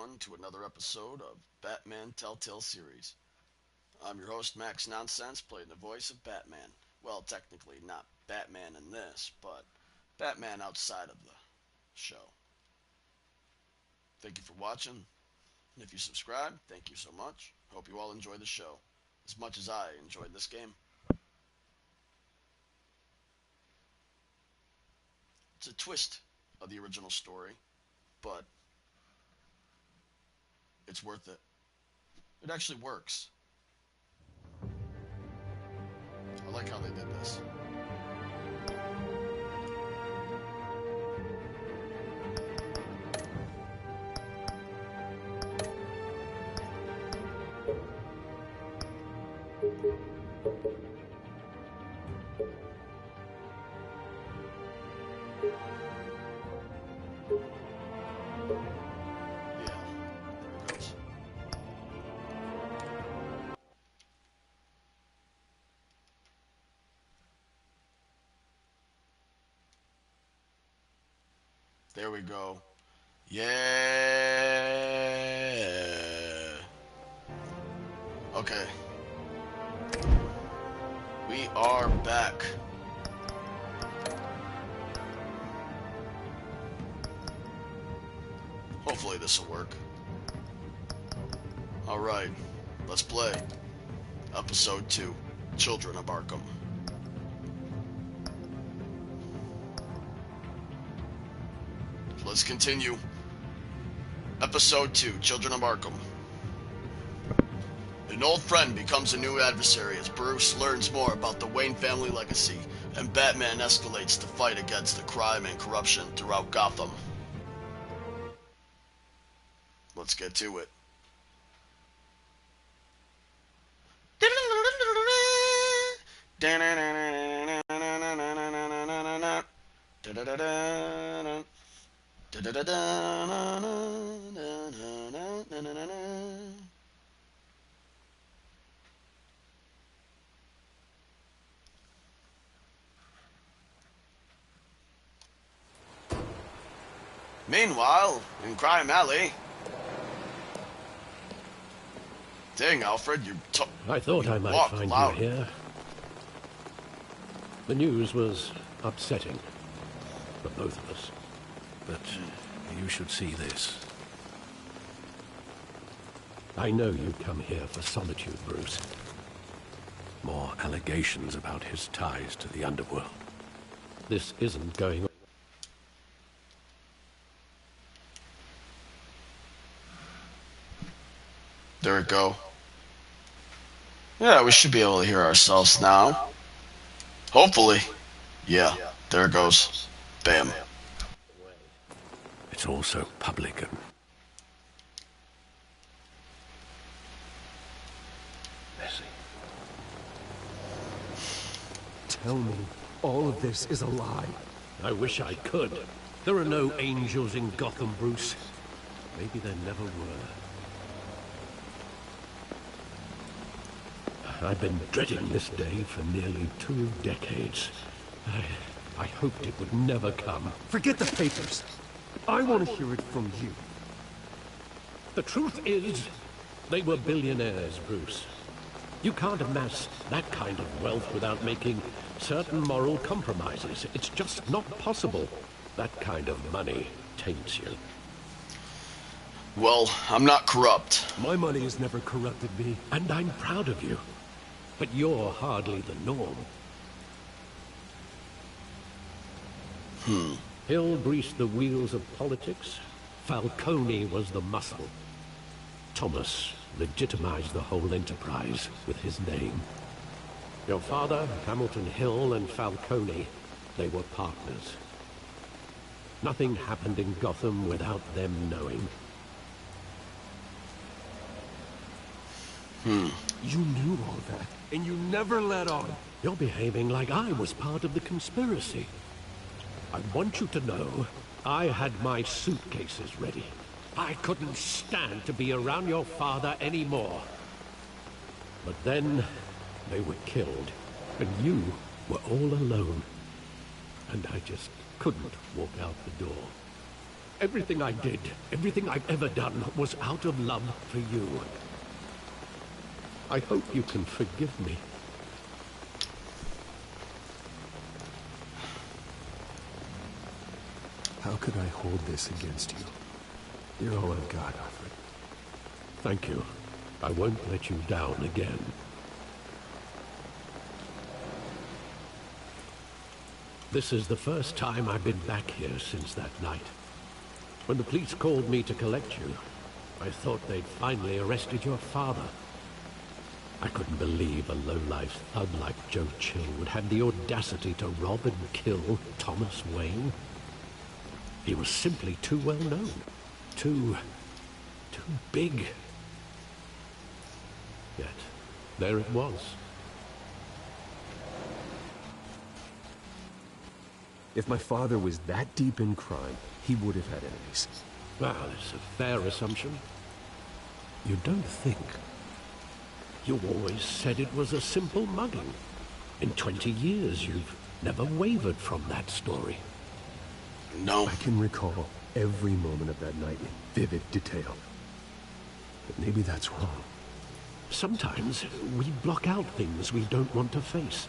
everyone, to another episode of Batman Telltale Series. I'm your host, Max NoNseNcE, playing the voice of Batman. Well, technically not Batman in this, but Batman outside of the show. Thank you for watching, and if you subscribe, thank you so much. Hope you all enjoy the show, as much as I enjoyed this game. It's a twist of the original story, but it's worth it. It actually works. I like how they did this. There we go. Yeah. Okay. We are back. Hopefully this will work. Alright, let's play. Episode 2, Children of Arkham. Let's continue. Episode 2, Children of Arkham. An old friend becomes a new adversary as Bruce learns more about the Wayne family legacy, and Batman escalates the fight against the crime and corruption throughout Gotham. Let's get to it. Meanwhile, in Crime Alley... Dang, Alfred, I thought I might find you here. The news was upsetting for both of us. But you should see this. I know you come here for solitude, Bruce. More allegations about his ties to the underworld. This isn't going on. There we go. Yeah, we should be able to hear ourselves now. Hopefully. Yeah, there it goes. Bam. It's all so public and... messy. Tell me, all of this is a lie. I wish I could. There are no angels in Gotham, Bruce. Maybe there never were. I've been dreading this day for nearly 2 decades. I hoped it would never come. Forget the papers. I want to hear it from you. The truth is, they were billionaires, Bruce. You can't amass that kind of wealth without making certain moral compromises. It's just not possible. That kind of money taints you. Well, I'm not corrupt. My money has never corrupted me. And I'm proud of you. But you're hardly the norm. Hill greased the wheels of politics. Falcone was the muscle. Thomas legitimized the whole enterprise with his name. Your father, Hamilton Hill, and Falcone, they were partners. Nothing happened in Gotham without them knowing. You knew all that, and you never let on. You're behaving like I was part of the conspiracy. I want you to know, I had my suitcases ready. I couldn't stand to be around your father anymore. But then, they were killed, and you were all alone. And I just couldn't walk out the door. Everything I did, everything I've ever done, was out of love for you. I hope you can forgive me. How could I hold this against you? You're all I've got, Alfred. Thank you. I won't let you down again. This is the first time I've been back here since that night. When the police called me to collect you, I thought they'd finally arrested your father. I couldn't believe a low-life thug like Joe Chill would have the audacity to rob and kill Thomas Wayne. He was simply too well known. Too big. Yet, there it was. If my father was that deep in crime, he would have had enemies. Well, it's a fair assumption. You don't think? You always said it was a simple mugging. In 20 years, you've never wavered from that story. No. I can recall every moment of that night in vivid detail. But maybe that's wrong. Sometimes we block out things we don't want to face.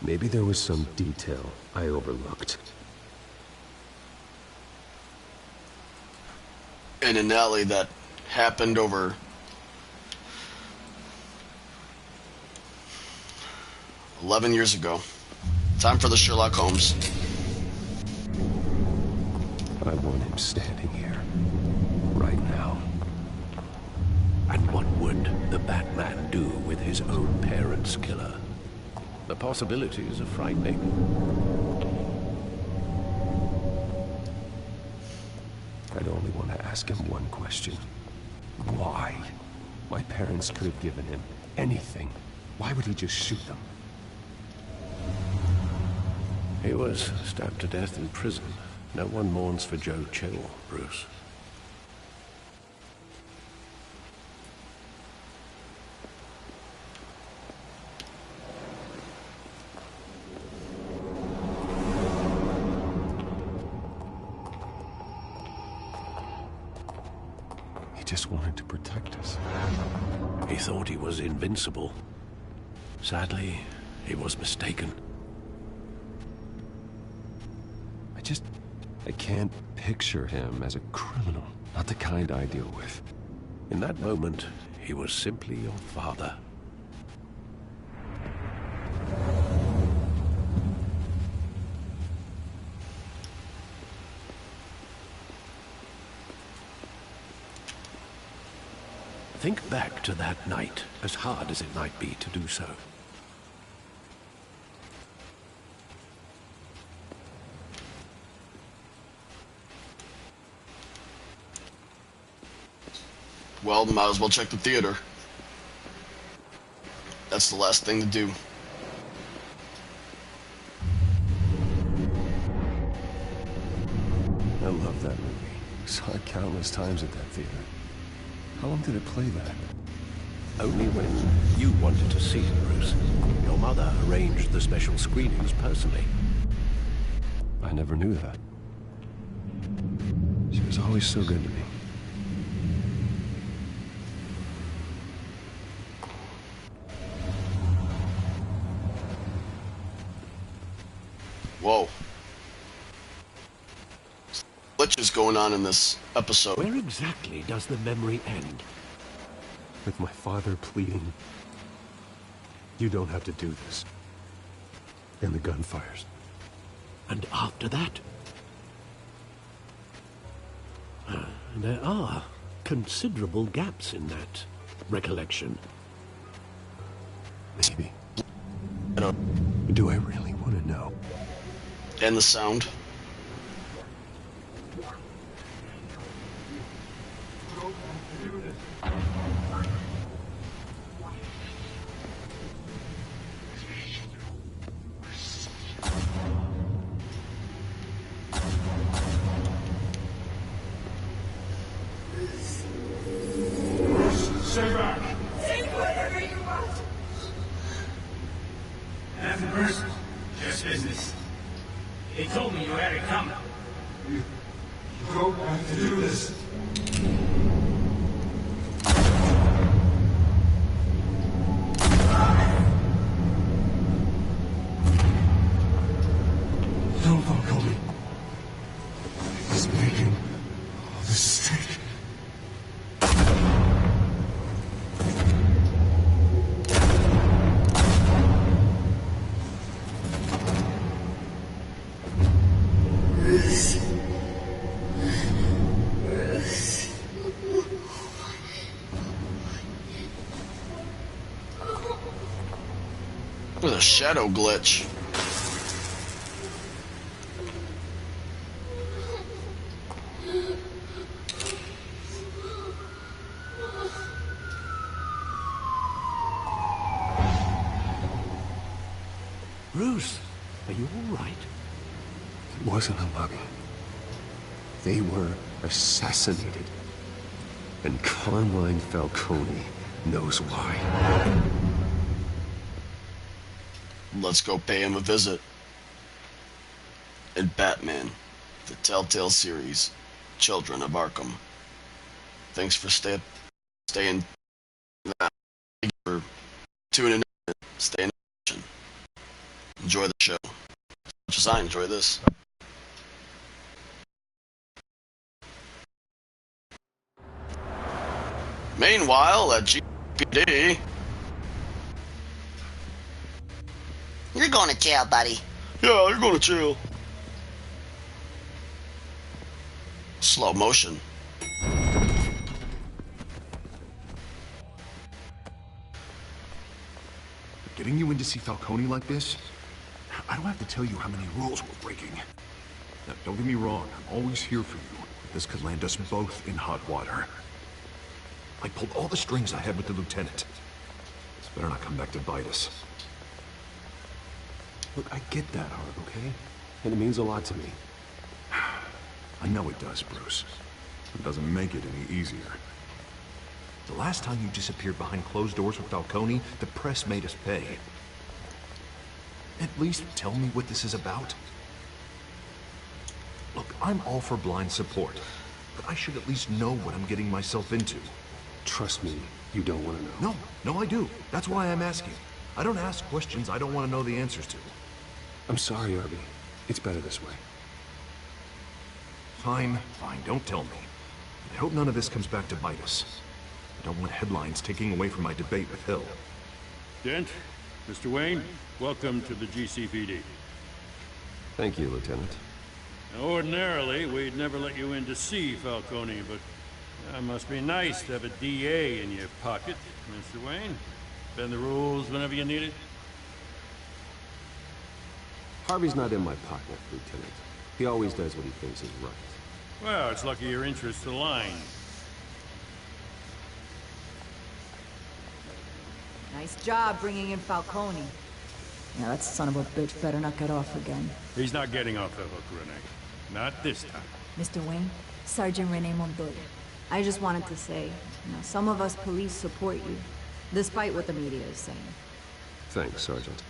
Maybe there was some detail I overlooked. In an alley that happened over $11 years ago. Time for the Sherlock Holmes. I want him standing here, right now. And what would the Batman do with his own parents' killer? The possibilities are frightening. I'd only want to ask him one question. Why? My parents could have given him anything. Why would he just shoot them? He was stabbed to death in prison. No one mourns for Joe Chill, Bruce. He just wanted to protect us. He thought he was invincible. Sadly, he was mistaken. I can't picture him as a criminal. Not the kind I deal with. In that moment, he was simply your father. Think back to that night, as hard as it might be to do so. Well, might as well check the theater. That's the last thing to do. I love that movie. Saw it countless times at that theater. How long did it play that? Only when you wanted to see it, Bruce. Your mother arranged the special screenings personally. I never knew that. She was always so good to me. Whoa. Glitches going on in this episode. Where exactly does the memory end? With my father pleading, "You don't have to do this." And the gun fires. And after that? There are considerable gaps in that recollection. Maybe. Do I really want to know? And the sound. Stay back. Take whatever you want. Nothing personal, just business. They told me you had it coming. There's a shadow glitch. Bruce, are you all right? It wasn't a mug. They were assassinated. And Carmine Falcone knows why. Let's go pay him a visit. In Batman, the Telltale series, Children of Arkham. Thanks for staying. Thank you for tuning in. Stay in action. Enjoy the show. As much as I enjoy this. Meanwhile, at GPD. You're going to jail, buddy. Yeah, you're going to jail. Slow motion. Getting you in to see Falcone like this? I don't have to tell you how many rules we're breaking. Now, don't get me wrong, I'm always here for you. But this could land us both in hot water. I pulled all the strings I had with the lieutenant. This better not come back to bite us. Look, I get that, Harv, okay? And it means a lot to me. I know it does, Bruce. It doesn't make it any easier. The last time you disappeared behind closed doors with Falcone, the press made us pay. At least tell me what this is about. Look, I'm all for blind support, but I should at least know what I'm getting myself into. Trust me, you don't want to know. No, I do. That's why I'm asking. I don't ask questions I don't want to know the answers to. I'm sorry, Arby. It's better this way. Fine, don't tell me. I hope none of this comes back to bite us. I don't want headlines taking away from my debate with Hill. Dent, Mr. Wayne, welcome to the GCPD. Thank you, Lieutenant. Now, ordinarily, we'd never let you in to see Falcone, but it must be nice to have a DA in your pocket, Mr. Wayne. Bend the rules whenever you need it. Harvey's not in my pocket, Lieutenant. He always does what he thinks is right. Well, it's lucky your interests align. Nice job bringing in Falcone. Now that son of a bitch better not get off again. He's not getting off the hook, Renee. Not this time. Mr. Wayne, Sergeant Renee Montoya. I just wanted to say, some of us police support you, despite what the media is saying. Thanks, Sergeant.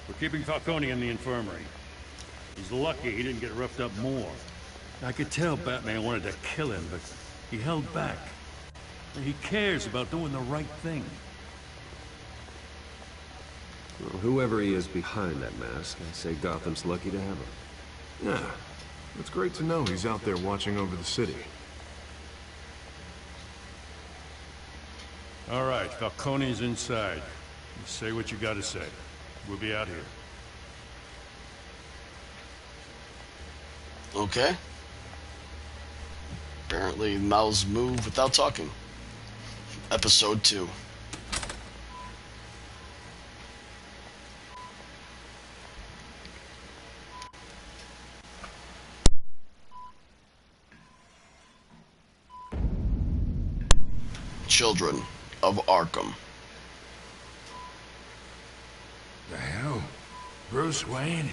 We're keeping Falcone in the infirmary. He's lucky he didn't get roughed up more. I could tell Batman wanted to kill him, but he held back. He cares about doing the right thing. Well, whoever he is behind that mask, I say Gotham's lucky to have him. Yeah, it's great to know he's out there watching over the city. All right, Falcone's inside. You say what you gotta say. We'll be out here. Okay. Apparently, mouths move without talking. Episode 2. Children of Arkham. The hell? Bruce Wayne?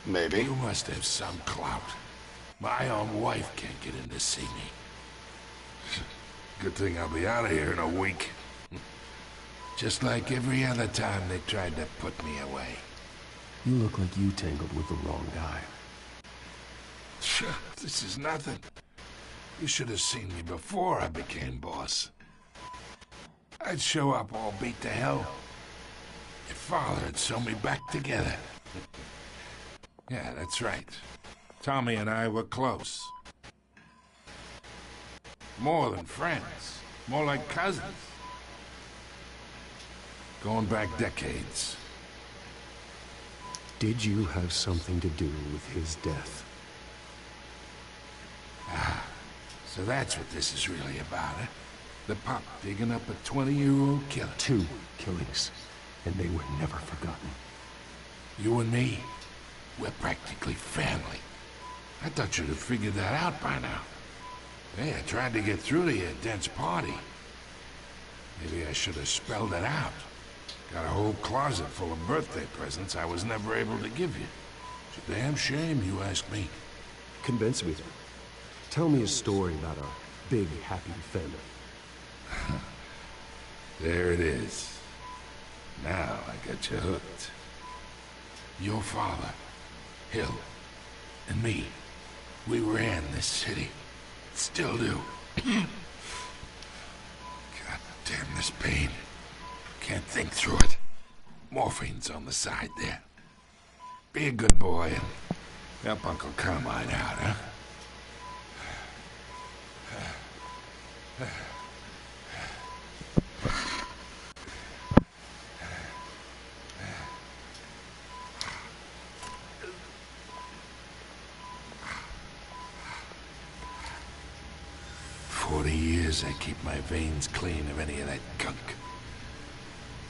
Maybe. You must have some clout. My own wife can't get in to see me. Good thing I'll be out of here in a week. Just like every other time they tried to put me away. You look like you tangled with the wrong guy. This is nothing. You should have seen me before I became boss. I'd show up all beat to hell. Your father would sew me back together. Yeah, that's right. Tommy and I were close. More than friends. More like cousins. Going back decades. Did you have something to do with his death? So that's what this is really about, huh? The pup digging up a 20-year-old killer. 2 killings, and they were never forgotten. You and me, we're practically family. I thought you'd have figured that out by now. Hey, I tried to get through to your dense party. Maybe I should have spelled it out. Got a whole closet full of birthday presents I was never able to give you. It's a damn shame, you ask me. Convince me then. Tell me a story about our big, happy family. There it is. Now I got you hooked. Your father, Hill, and me, we ran this city. Still do. God damn this pain. Can't think through it. Morphine's on the side there. Be a good boy and help Uncle Carmine out, huh? 40 years I keep my veins clean of any of that gunk.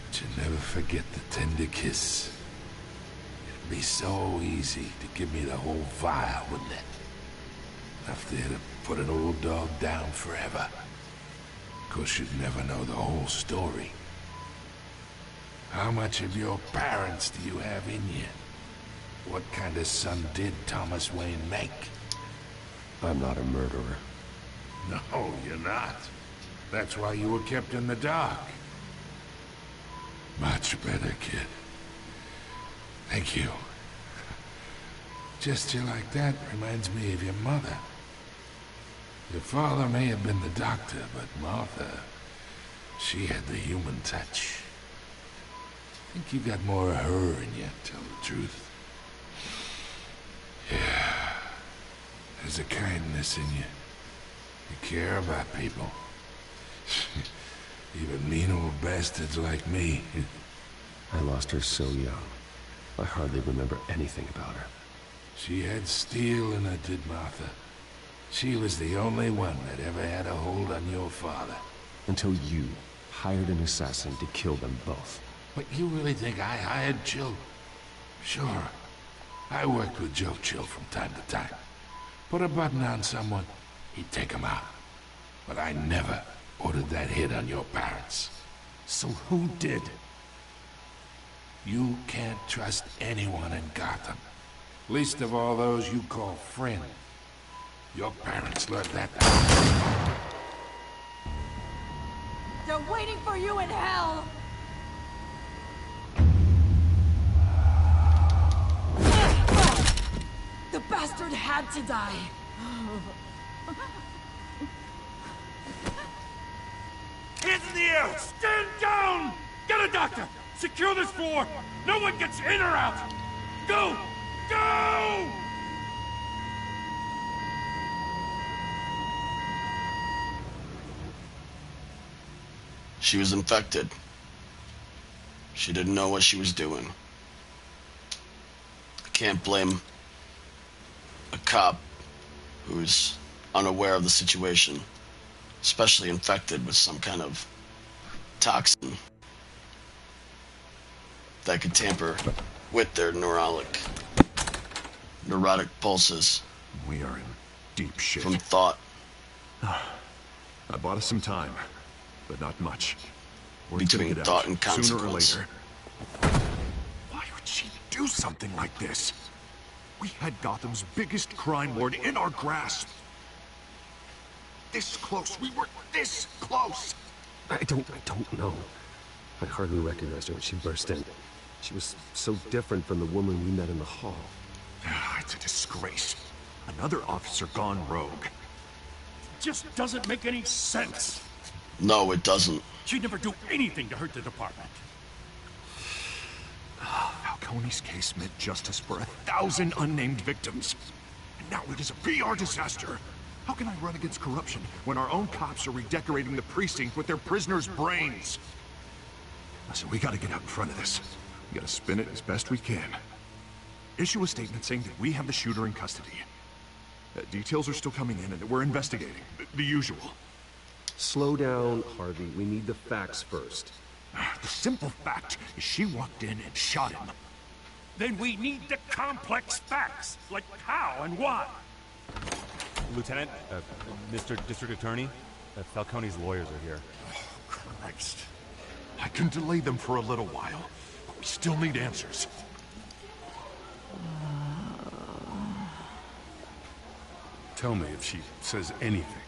But you never forget the tender kiss. It'd be so easy to give me the whole vial, wouldn't it? Enough there to put an old dog down forever. Of course, you'd never know the whole story. How much of your parents do you have in you? What kind of son did Thomas Wayne make? I'm not a murderer. No, you're not. That's why you were kept in the dark. Much better, kid. Thank you. Gesture like that reminds me of your mother. Your father may have been the doctor, but Martha, she had the human touch. I think you got more of her in you, to tell the truth. Yeah. There's a kindness in you. You care about people. Even mean old bastards like me. I lost her so young. I hardly remember anything about her. She had steel in her, did Martha. She was the only one that ever had a hold on your father. Until you hired an assassin to kill them both. But you really think I hired Chill? Sure. I worked with Joe Chill from time to time. Put a button on someone, he'd take him out. But I never ordered that hit on your parents. So who did? You can't trust anyone in Gotham. Least of all those you call friend. Your parents learned that. They're waiting for you in hell! The bastard had to die. Hands in the air! Stand down! Get a doctor! Secure this floor! No one gets in or out! Go! Go! She was infected. She didn't know what she was doing. I can't blame a cop who's unaware of the situation, especially infected with some kind of toxin that could tamper with their neurotic pulses. We are in deep shit. From thought. I bought us some time, but not much. We're Between gonna get thought out, and sooner or consequence. later. Why would she do something like this? We had Gotham's biggest crime lord in our grasp. This close. We were this close. I don't know. I hardly recognized her when she burst in. She was so different from the woman we met in the hall. It's a disgrace. Another officer gone rogue. Just doesn't make any sense. No, it doesn't. She'd never do anything to hurt the department. Falcone's case meant justice for 1,000 unnamed victims. And now it is a PR disaster. How can I run against corruption when our own cops are redecorating the precinct with their prisoners' brains? Listen, we gotta get out in front of this. We gotta spin it as best we can. Issue a statement saying that we have the shooter in custody. Details are still coming in, and we're investigating. The usual. Slow down, Harvey. We need the facts first. The simple fact is she walked in and shot him. Then we need the complex facts, like how and why. Lieutenant, Mr. District Attorney, Falcone's lawyers are here. Oh, Christ. I can delay them for a little while, but we still need answers. Tell me if she says anything.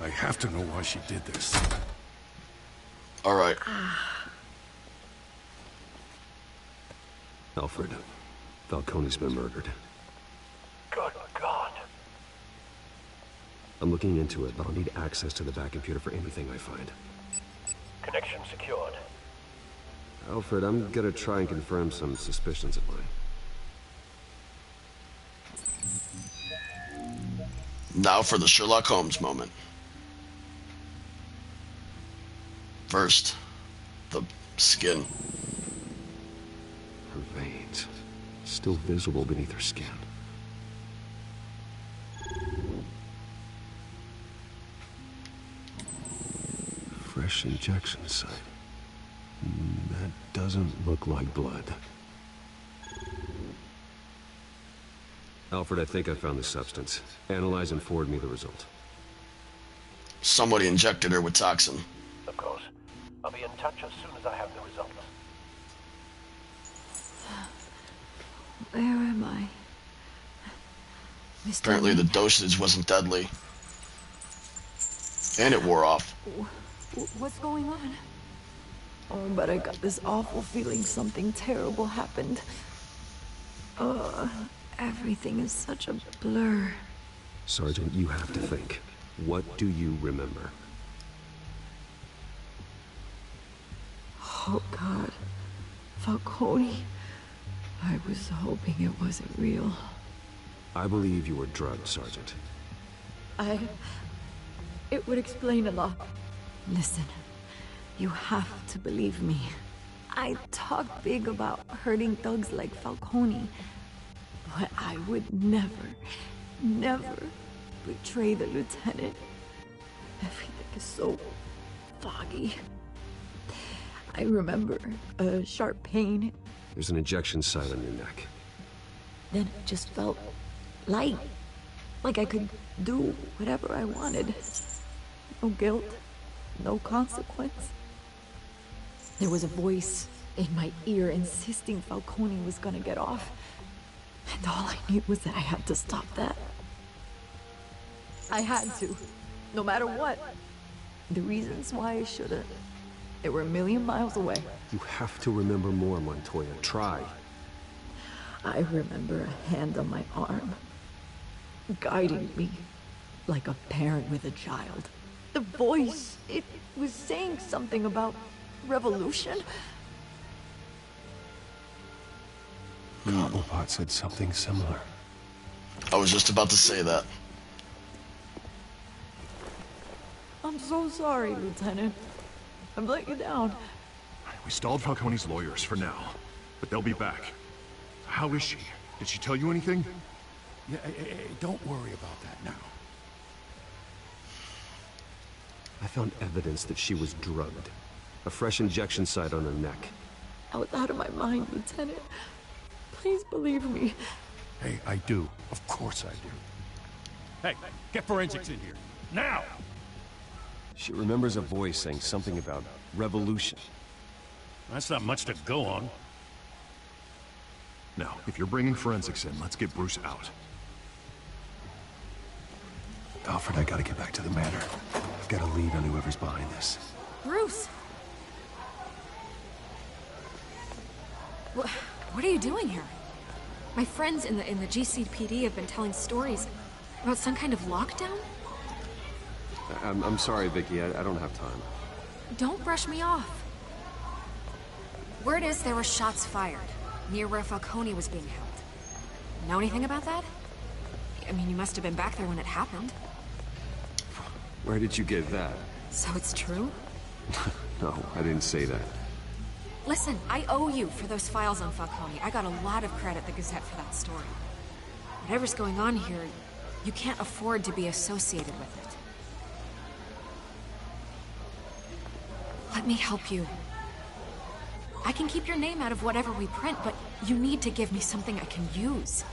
I have to know why she did this. All right. Alfred, Falcone's been murdered. Good God. I'm looking into it, but I'll need access to the back computer for anything I find. Connection secured. Alfred, I'm gonna try and confirm some suspicions of mine. Now for the Sherlock Holmes moment. First, the skin. Her veins, still visible beneath her skin. Fresh injection site. That doesn't look like blood. Alfred, I think I found the substance. Analyze and forward me the result. Somebody injected her with toxin. Of course. I'll be in touch as soon as I have the results. Where am I? Mr. Apparently the dosage wasn't deadly. And it wore off. What's going on? Oh, but I got this awful feeling something terrible happened. Everything is such a blur. Sergeant, you have to think. What do you remember? Oh, God. Falcone. I was hoping it wasn't real. I believe you were drugged, Sergeant. It would explain a lot. Listen, you have to believe me. I talk big about hurting thugs like Falcone, but I would never betray the lieutenant. Everything is so foggy. I remember a sharp pain. There's an injection site on your neck. Then it just felt light. Like I could do whatever I wanted. No guilt, no consequence. There was a voice in my ear insisting Falcone was gonna get off. And all I knew was that I had to stop that. I had to, no matter what. The reasons why I shouldn't, they were a million miles away. You have to remember more, Montoya. Try. I remember a hand on my arm, guiding me like a parent with a child. The voice, it was saying something about revolution. Cobblepot said something similar. I was just about to say that. I'm so sorry, Lieutenant. I've let you down. We stalled Falcone's lawyers for now, but they'll be back. How is she? Did she tell you anything? Yeah, don't worry about that now. I found evidence that she was drugged. A fresh injection site on her neck. I was out of my mind, Lieutenant. Please believe me. Hey, I do. Of course I do. Hey, get forensics in here. Now! She remembers a voice saying something about revolution. That's not much to go on. Now, if you're bringing forensics in, let's get Bruce out. Alfred, I gotta get back to the manor. I've got a lead on whoever's behind this. Bruce! What are you doing here? My friends in the GCPD have been telling stories about some kind of lockdown? I'm sorry, Vicky. I don't have time. Don't brush me off. Word is there were shots fired near where Falcone was being held. Know anything about that? I mean, you must have been back there when it happened. Where did you get that? So it's true? No, I didn't say that. Listen, I owe you for those files on Falcone. I got a lot of credit at the Gazette for that story. Whatever's going on here, You can't afford to be associated with it. Let me help you. I can keep your name out of whatever we print, but you need to give me something I can use.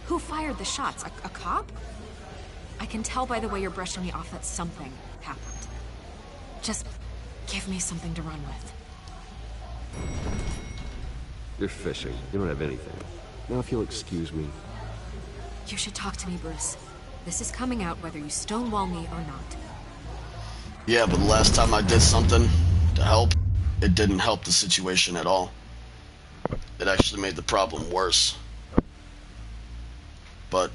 Who fired the shots? A cop? I can tell by the way you're brushing me off that something happened. Just give me something to run with. You're fishing. You don't have anything. Now if you'll excuse me. You should talk to me, Bruce. This is coming out whether you stonewall me or not. Yeah, but the last time I did something to help, it didn't help the situation at all. It actually made the problem worse. But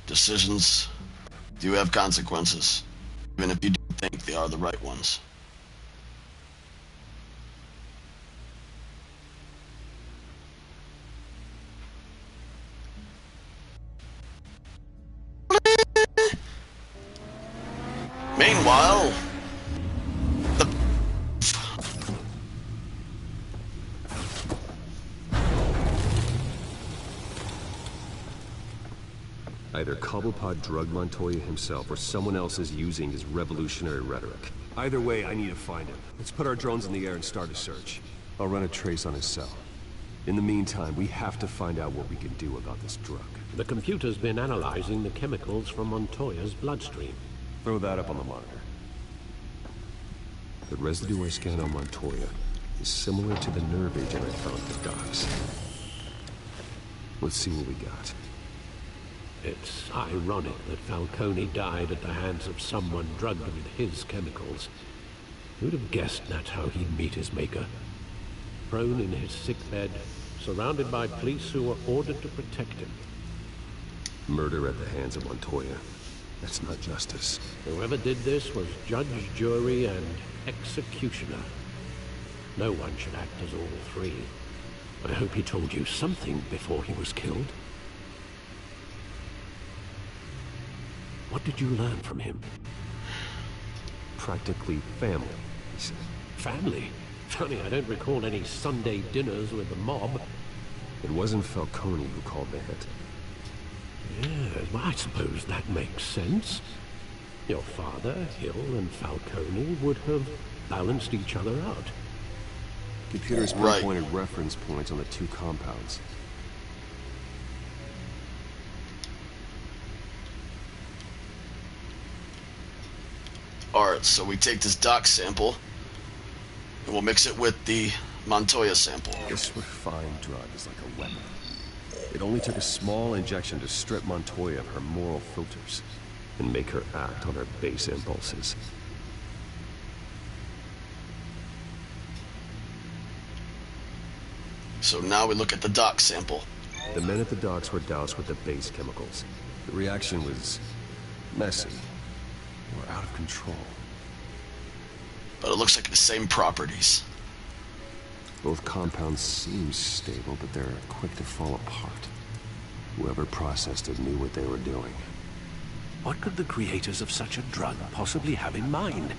decisions do have consequences, even if you don't think they are the right ones. Meanwhile, either Cobblepot drugged Montoya himself or someone else is using his revolutionary rhetoric. Either way, I need to find him. Let's put our drones in the air and start a search. I'll run a trace on his cell. In the meantime, we have to find out what we can do about this drug. The computer's been analyzing the chemicals from Montoya's bloodstream. Throw that up on the monitor. The residue I scanned on Montoya is similar to the nerve agent I found at the docks. Let's see what we got. It's ironic that Falcone died at the hands of someone drugged with his chemicals. Who'd have guessed that's how he'd meet his maker? Prone in his sickbed, surrounded by police who were ordered to protect him. Murder at the hands of Montoya. That's not justice. Whoever did this was judge, jury, and executioner. No one should act as all three. I hope he told you something before he was killed. What did you learn from him? Practically family, he said. Family? Funny, I don't recall any Sunday dinners with the mob. It wasn't Falcone who called the hit. Yeah, well, I suppose that makes sense. Your father, Hill, and Falcone would have balanced each other out. Computers pinpointed reference points on the two compounds. Alright, so we take this dock sample, and we'll mix it with the Montoya sample. This refined drug is like a weapon. It only took a small injection to strip Montoya of her moral filters and make her act on her base impulses. So now we look at the dock sample. The men at the docks were doused with the base chemicals. The reaction was messy. Or out of control. But it looks like the same properties. Both compounds seem stable, but they're quick to fall apart. Whoever processed it knew what they were doing. What could the creators of such a drug possibly have in mind?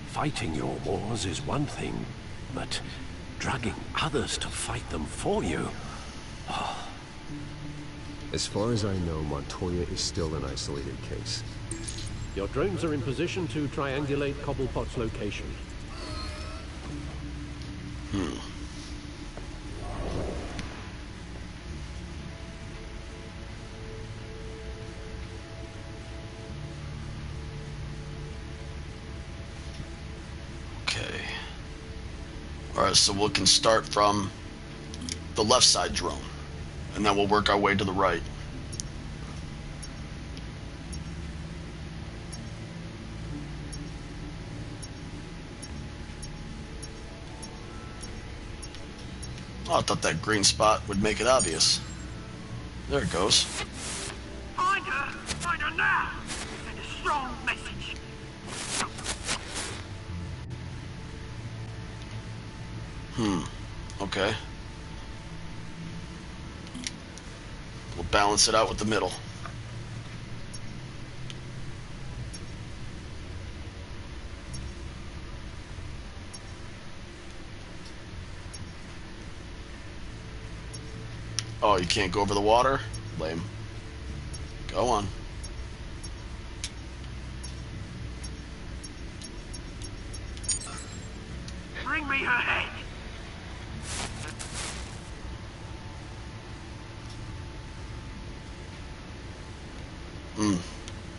Fighting your wars is one thing, but drugging others to fight them for you? Oh. As far as I know, Montoya is still an isolated case. Your drones are in position to triangulate Cobblepot's location. Okay. Alright, so we can start from the left side drone, and then we'll work our way to the right. Oh, I thought that green spot would make it obvious. There it goes. Find her now! Send a strong message. Okay. We'll balance it out with the middle. Oh, you can't go over the water? Lame. Go on. Bring me her head.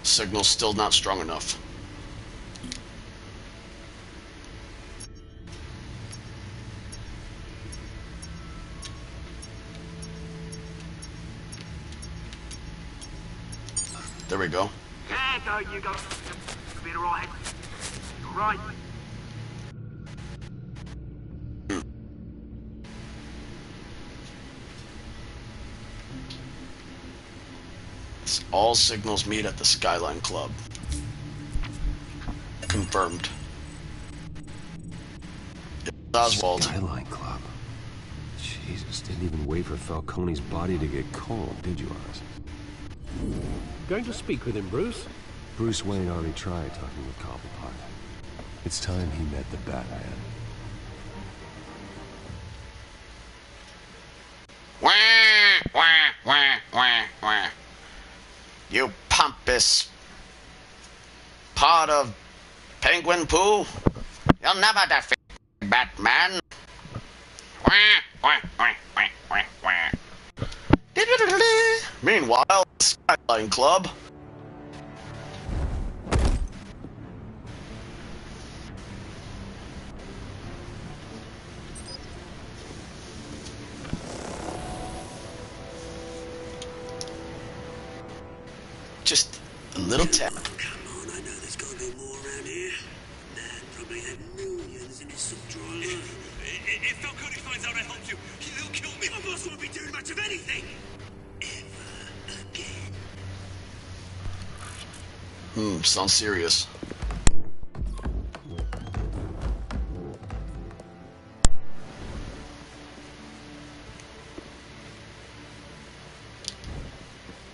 Signal's still not strong enough. There we go. Yeah, go, you go. You'll be alright. You're right. All signals meet at the Skyline Club. Confirmed. It's Oswald. Skyline Club. Jesus, didn't even wait for Falcone's body to get cold, did you, Oz? Going to speak with him, Bruce? Bruce Wayne already tried talking with Cobblepot. It's time he met the Batman. Wah, wah, wah, wah, wah. You pompous pot of penguin poo. You'll never defeat Batman. Wah, wah, wah, wah, wah, wah. Meanwhile, Skyline Club. Just a little tap. Come on, I know there's gotta be more around here. Man probably had millions in his sock drawer alone. If Falcone finds out I helped you, he'll kill me. My boss won't be doing much of anything. Ever again. Sounds serious.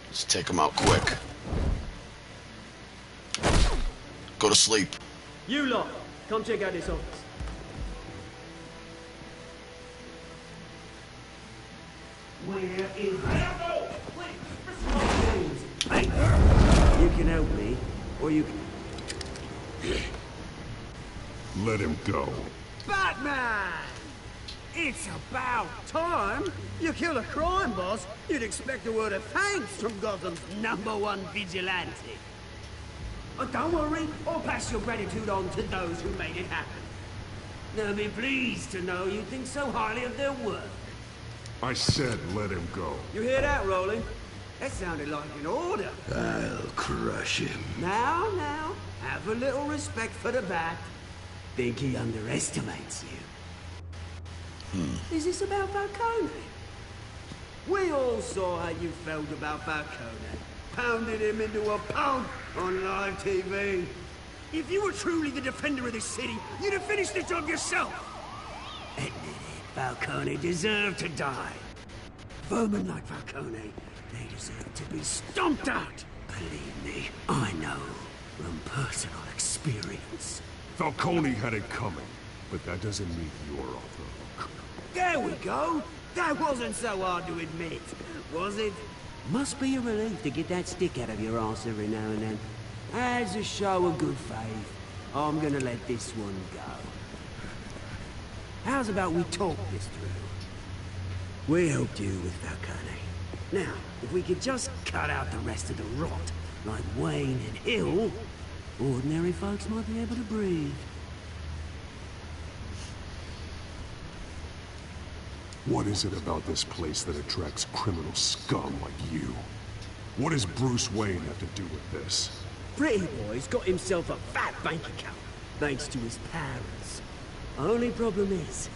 Let's take him out quick. Go to sleep. You lot, come check out this office. Where is... Hey, you can help me, or you can... Let him go. Batman! It's about time. You kill a crime boss, you'd expect a word of thanks from Gotham's #1 vigilante. Oh, don't worry, I'll pass your gratitude on to those who made it happen. They'll be pleased to know you think so highly of their work. I said let him go. You hear that, Rolling? That sounded like an order. I'll crush him. Now, have a little respect for the Bat. Think he underestimates you. Is this about Falcone? We all saw how you felt about Falcone. Pounded him into a pulp on live TV. If you were truly the defender of this city, you'd have finished the job yourself. Admit it, Falcone deserved to die. Vermin like Falcone, they deserve to be stomped out. Believe me, I know from personal experience. Falcone had it coming, but that doesn't mean you're off the hook. There we go. That wasn't so hard to admit, was it? Must be a relief to get that stick out of your arse every now and then. As a show of good faith, I'm gonna let this one go. How's about we talk this through? We helped you with Falcone. Now, if we could just cut out the rest of the rot, like Wayne and Hill, ordinary folks might be able to breathe. What is it about this place that attracts criminal scum like you? What does Bruce Wayne have to do with this? Pretty Boy's got himself a fat bank account, thanks to his parents. Only problem is,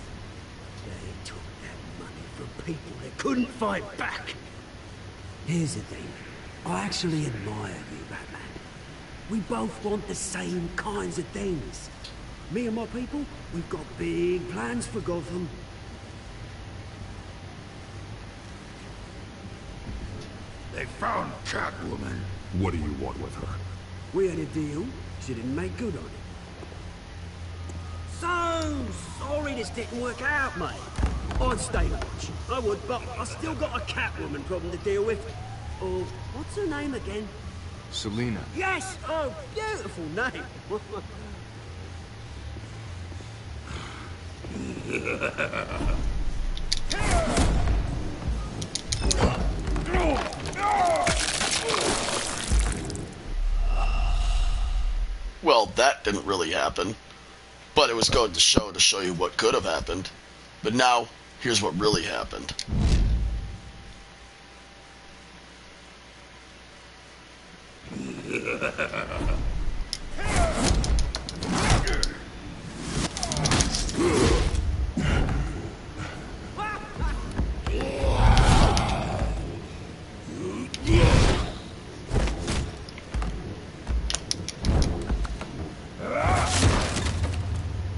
they took that money from people that couldn't fight back. Here's the thing, I actually admire you, Batman. We both want the same kinds of things. Me and my people, we've got big plans for Gotham. They found Catwoman. What do you want with her? We had a deal. She didn't make good on it. So sorry this didn't work out, mate. I'd stay watch. I would, but I still got a Catwoman problem to deal with. Oh, what's her name again? Selena. Yes! Oh, beautiful name. Well, that didn't really happen. But it was going to show you what could have happened. But now, here's what really happened.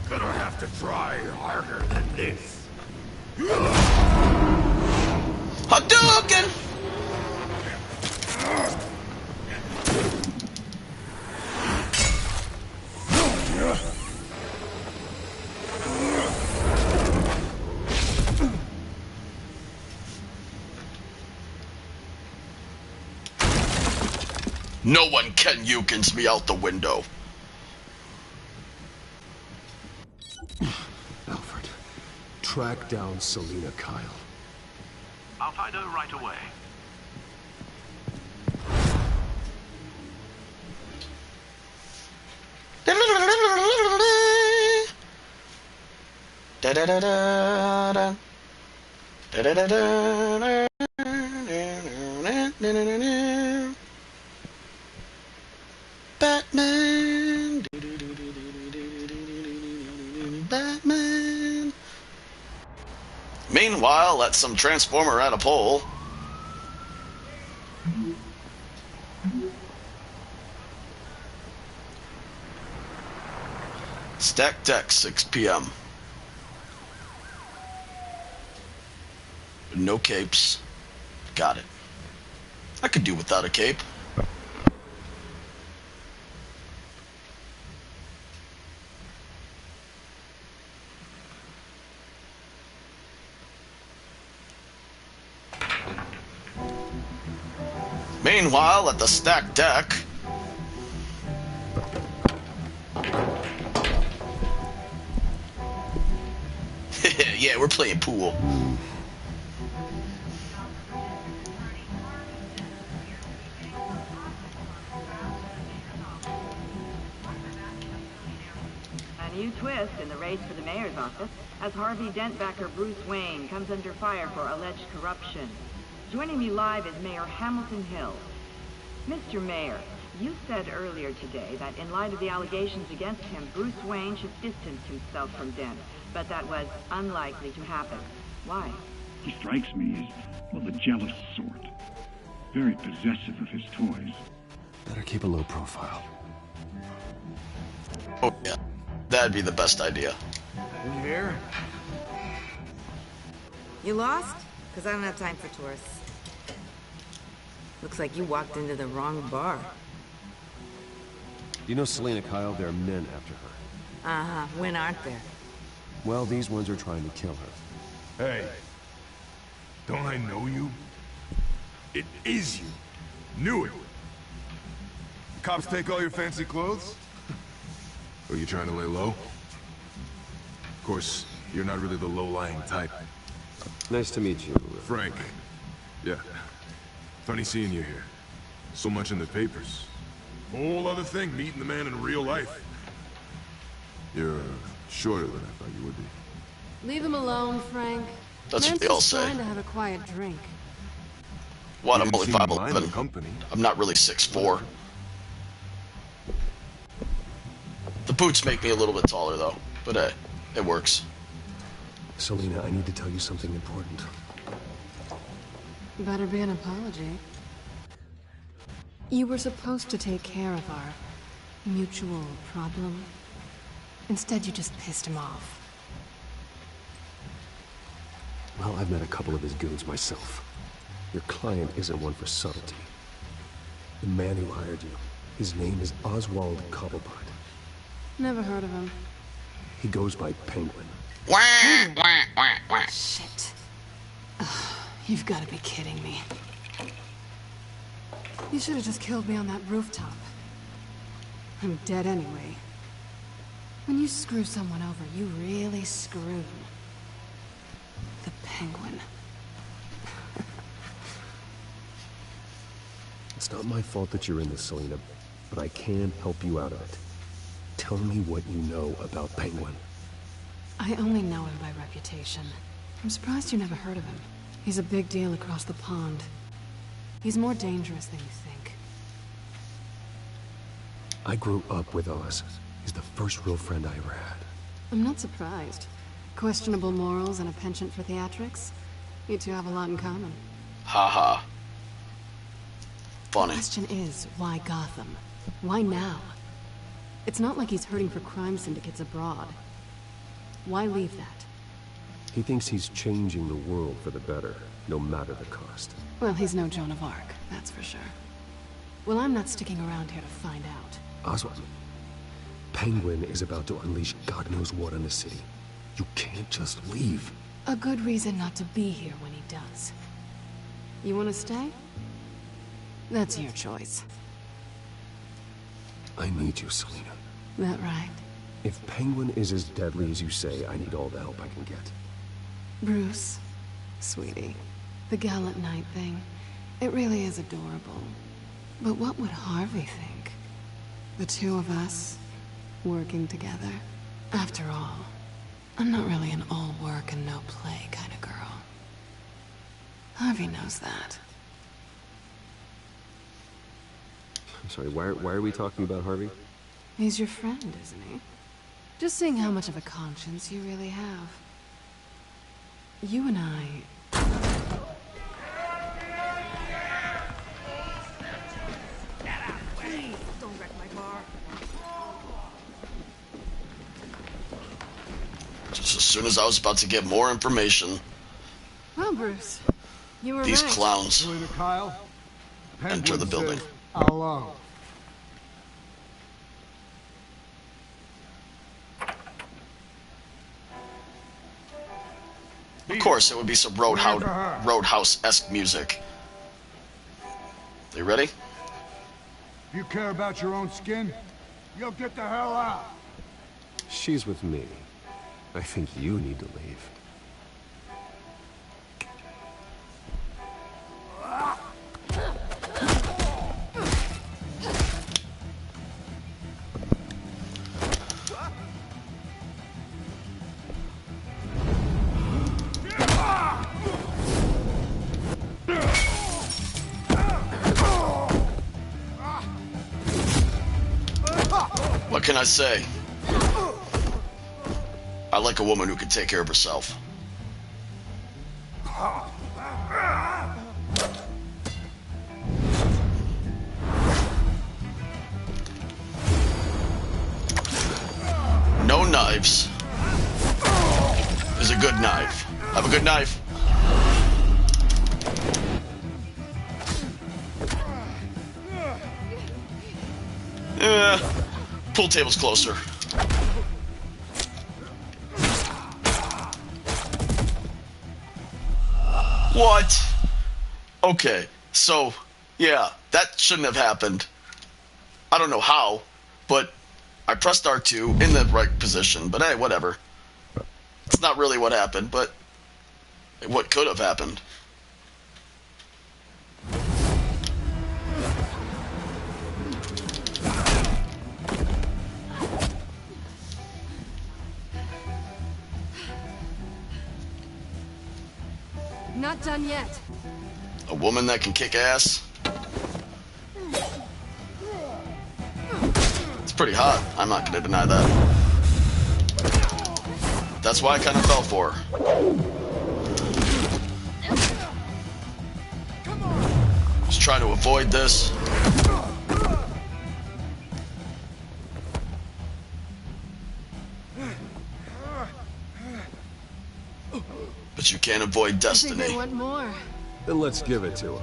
Gonna have to try harder than this. Hadouken! No one can Yukins me out the window. Alfred, track down Selena Kyle. I'll find her right away. Batman. Batman. Meanwhile, at some transformer at a pole. Stack deck, 6 p.m. No capes. Got it. I could do without a cape. Meanwhile, at the stack deck. Yeah, we're playing pool. A new twist in the race for the mayor's office as Harvey Dent-backer Bruce Wayne comes under fire for alleged corruption. Joining me live is Mayor Hamilton Hill. Mr. Mayor, you said earlier today that in light of the allegations against him, Bruce Wayne should distance himself from Dent, but that was unlikely to happen. Why? He strikes me as, well, the jealous sort. Very possessive of his toys. Better keep a low profile. Oh, yeah. That'd be the best idea. In here? You lost? Because I don't have time for tourists. Looks like you walked into the wrong bar. You know Selena Kyle? There are men after her. Uh-huh. When aren't there? Well, these ones are trying to kill her. Hey, don't I know you? It is you. Knew it. Cops take all your fancy clothes? Are you trying to lay low? Of course, you're not really the low-lying type. Nice to meet you. Frank. Yeah. Funny seeing you here. So much in the papers. Whole other thing, meeting the man in real life. You're shorter than I thought you would be. Leave him alone, Frank. That's what they all Man's say. trying to have a quiet drink. What, You I'm didn't only seem to mind the 5'11". company. I'm not really 6'4". The boots make me a little bit taller, though. But hey, it works. Selena, I need to tell you something important. Better be an apology. You were supposed to take care of our mutual problem. Instead, you just pissed him off. Well, I've met a couple of his goons myself. Your client isn't one for subtlety. The man who hired you, his name is Oswald Cobblepot. Never heard of him. He goes by Penguin. Shit. Ugh, you've got to be kidding me. You should have just killed me on that rooftop. I'm dead anyway. When you screw someone over, you really screw them. The Penguin. It's not my fault that you're in this, Selina, but I can help you out of it. Tell me what you know about Penguin. I only know him by reputation. I'm surprised you never heard of him. He's a big deal across the pond. He's more dangerous than you think. I grew up with Oz. He's the first real friend I ever had. I'm not surprised. Questionable morals and a penchant for theatrics. You two have a lot in common. Haha. Funny. The question is, why Gotham? Why now? It's not like he's hurting for crime syndicates abroad. Why leave that? He thinks he's changing the world for the better, no matter the cost. Well, he's no Joan of Arc, that's for sure. Well, I'm not sticking around here to find out. Oswald, Penguin is about to unleash God knows what on the city. You can't just leave. A good reason not to be here when he does. You want to stay? That's your choice. I need you, Selina. That right? If Penguin is as deadly as you say, I need all the help I can get. Bruce, sweetie, the gallant knight thing, it really is adorable. But what would Harvey think? The two of us, working together? After all, I'm not really an all work and no play kind of girl. Harvey knows that. I'm sorry, why are we talking about Harvey? He's your friend, isn't he? Just seeing how much of a conscience you really have. You and I... Please, don't wreck my car. Just as soon as I was about to get more information, Well, Bruce, you were these right. clowns Kyle, enter the building. Alone. Of course, it would be some Roadhouse-esque music. You ready? If you care about your own skin, you'll get the hell out. She's with me. I think you need to leave. What can I say? I like a woman who can take care of herself. No knives is a good knife. Have a good knife. Pool table's closer. What? Okay, so, yeah, that shouldn't have happened. I don't know how, but I pressed R2 in the right position, but hey, whatever. It's not really what happened, but what could have happened. Not done yet. A woman that can kick ass? It's pretty hot. I'm not going to deny that. That's why I kind of fell for her. Just try to avoid this. But you can't avoid I think destiny. they want more. Then let's give it to him.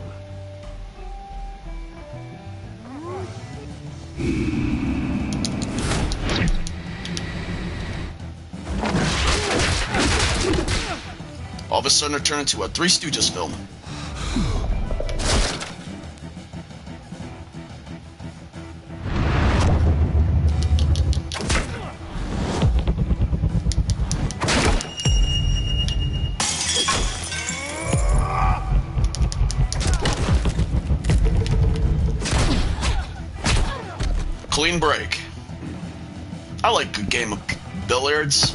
All of a sudden it turned into a Three Stooges film. Between break. I like a game of billiards.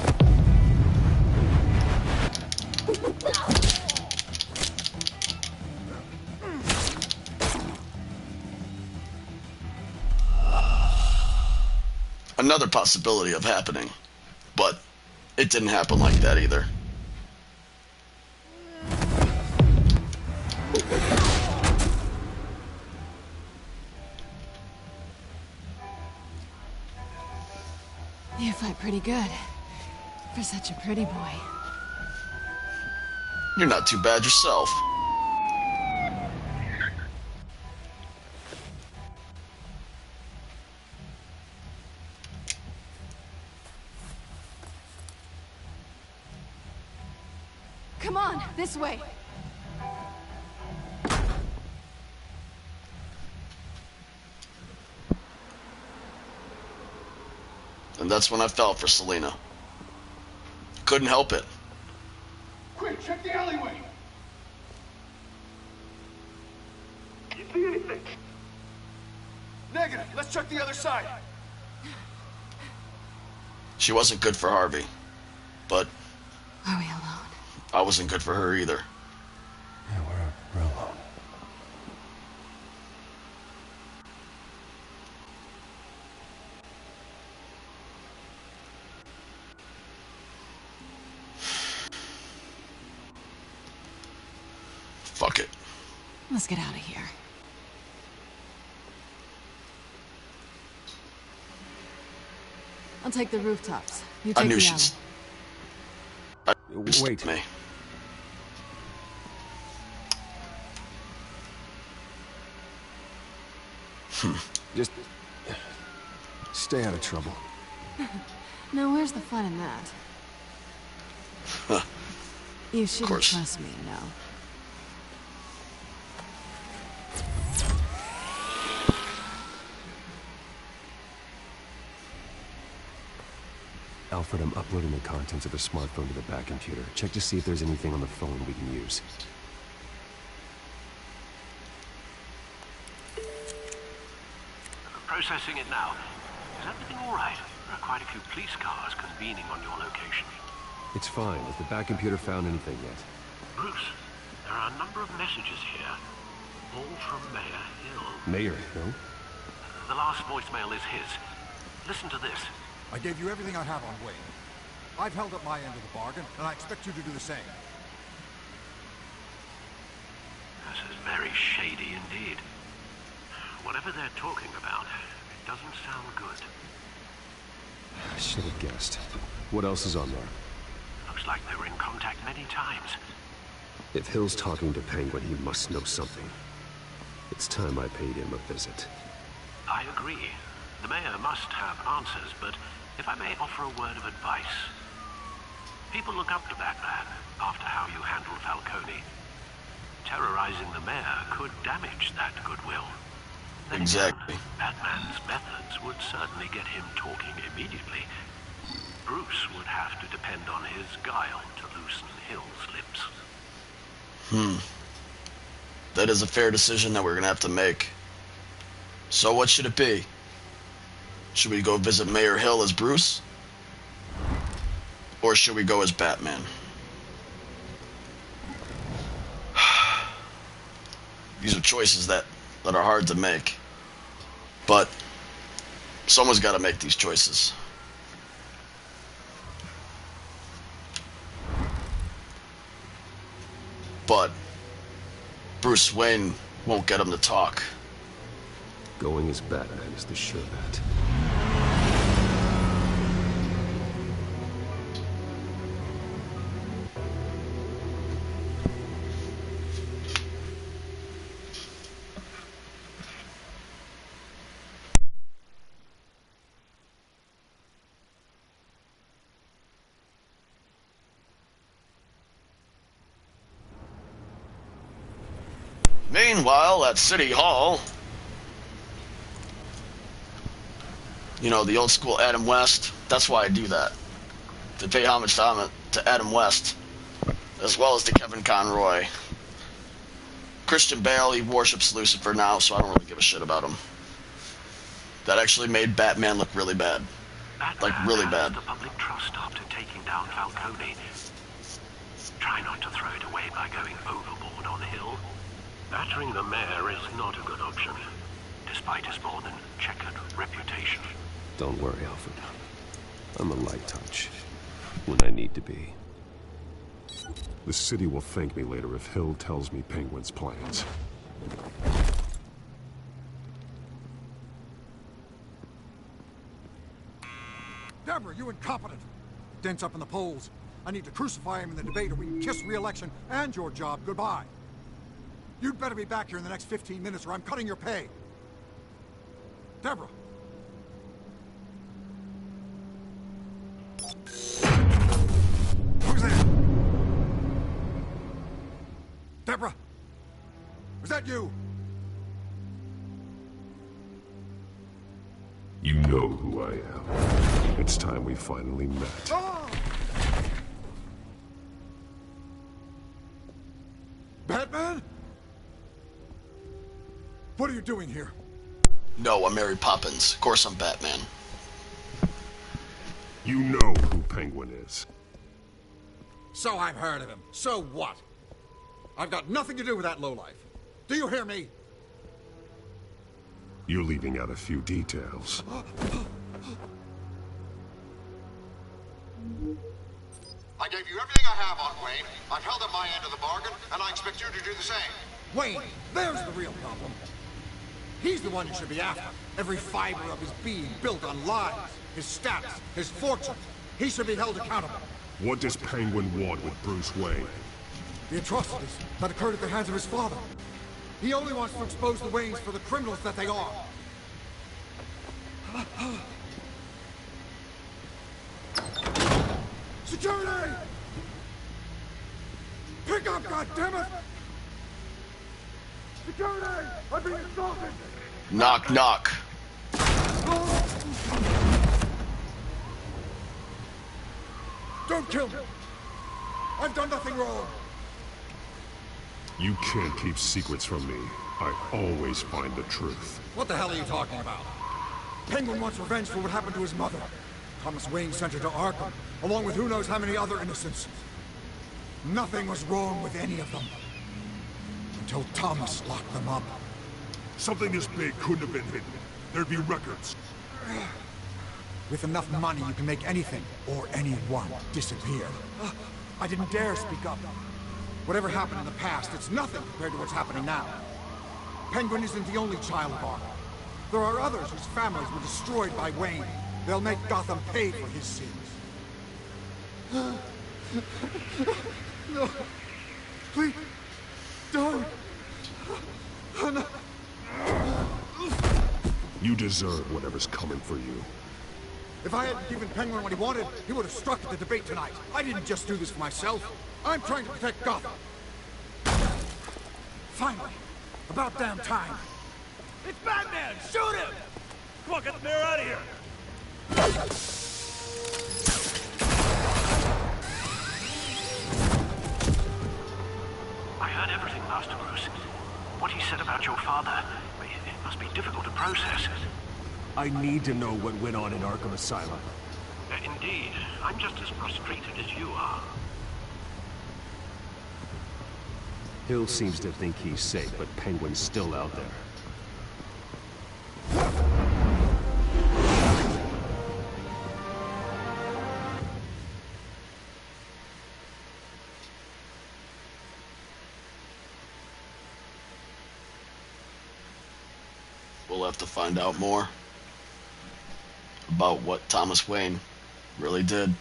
Another possibility of happening, but it didn't happen like that either. You fight pretty good. For such a pretty boy. You're not too bad yourself. Come on, this way. And that's when I fell for Selena. Couldn't help it. Quick, check the alleyway. You see anything? Negative. Let's check the other side. She wasn't good for Harvey, but Are we alone? I wasn't good for her either. Yeah, we're alone. Fuck it. Let's get out of here. I'll take the rooftops. You take I knew the she's... Wait. Me. Just stay out of trouble. alley. Now, where's the fun in that? You shouldn't trust me, no. Alfred, I'm uploading the contents of the smartphone to the back computer. Check to see if there's anything on the phone we can use. Processing it now. Is everything all right? There are quite a few police cars convening on your location. It's fine. Has the back computer found anything yet? Bruce, there are a number of messages here, all from Mayor Hill. Mayor Hill? The last voicemail is his. Listen to this. I gave you everything I have on Wayne. I've held up my end of the bargain, and I expect you to do the same. This is very shady indeed. Whatever they're talking about, it doesn't sound good. I should have guessed. What else is on there? Looks like they were in contact many times. If Hill's talking to Penguin, he must know something. It's time I paid him a visit. I agree. The mayor must have answers, but if I may offer a word of advice. People look up to Batman after how you handled Falcone. Terrorizing the mayor could damage that goodwill. Then Exactly. again, Batman's methods would certainly get him talking immediately. Bruce would have to depend on his guile to loosen Hill's lips. That is a fair decision that we're gonna have to make. So what should it be? Should we go visit Mayor Hill as Bruce? Or should we go as Batman? These are choices that are hard to make. But someone's got to make these choices. But Bruce Wayne won't get him to talk. Going as Batman is the sure bet. Meanwhile, at City Hall, you know, the old school Adam West, that's why I do that. To pay homage to Adam West, as well as to Kevin Conroy. Christian Bale, he worships Lucifer now, so I don't really give a shit about him. That actually made Batman look really bad. Like, really bad. The public trust after taking down Falcone. Try not to throw it away by going overboard on the hill. Battering the mayor is not a good option, despite his more than checkered reputation. Don't worry, Alfred. I'm a light touch when I need to be. The city will thank me later if Hill tells me Penguin's plans. Deborah, you incompetent! Dent's up in the polls. I need to crucify him in the debate or we can kiss re-election and your job goodbye. You'd better be back here in the next 15 minutes or I'm cutting your pay. Deborah! Who's there? Deborah! Was that you? You know who I am. It's time we finally met. Oh! Batman? What are you doing here? No, I'm Mary Poppins. Of course I'm Batman. You know who Penguin is. So I've heard of him. So what? I've got nothing to do with that lowlife. Do you hear me? You're leaving out a few details. I gave you everything I have on Wayne. I've held up my end of the bargain, and I expect you to do the same. Wayne, there's the real problem. He's the one you should be after. Every fiber of his being built on lies, his status, his fortune. He should be held accountable. What does Penguin want with Bruce Wayne? The atrocities that occurred at the hands of his father. He only wants to expose the Waynes for the criminals that they are. Security! Pick up, goddammit! Security! I'm being assaulted! Knock, knock. Don't kill me! I've done nothing wrong! You can't keep secrets from me. I always find the truth. What the hell are you talking about? Penguin wants revenge for what happened to his mother. Thomas Wayne sent her to Arkham, along with who knows how many other innocents. Nothing was wrong with any of them. Until Thomas locked them up. Something this big couldn't have been hidden. There'd be records. With enough money, you can make anything, or anyone, disappear. I didn't dare speak up. Whatever happened in the past, it's nothing compared to what's happening now. Penguin isn't the only child of Arkham. There are others whose families were destroyed by Wayne. They'll make Gotham pay for his sins. No. Please. Don't. No. You deserve whatever's coming for you. If I hadn't given Penguin what he wanted, he would have struck at the debate tonight. I didn't just do this for myself. I'm trying to protect Gotham. Finally. About damn time. It's Batman! Shoot him! Come on, get the mayor out of here! I heard everything, Master Bruce. What he said about your father, it must be difficult to process. I need to know what went on in Arkham Asylum. Indeed. I'm just as frustrated as you are. Hill seems to think he's safe, but Penguin's still out there. We'll have to find out more about what Thomas Wayne really did.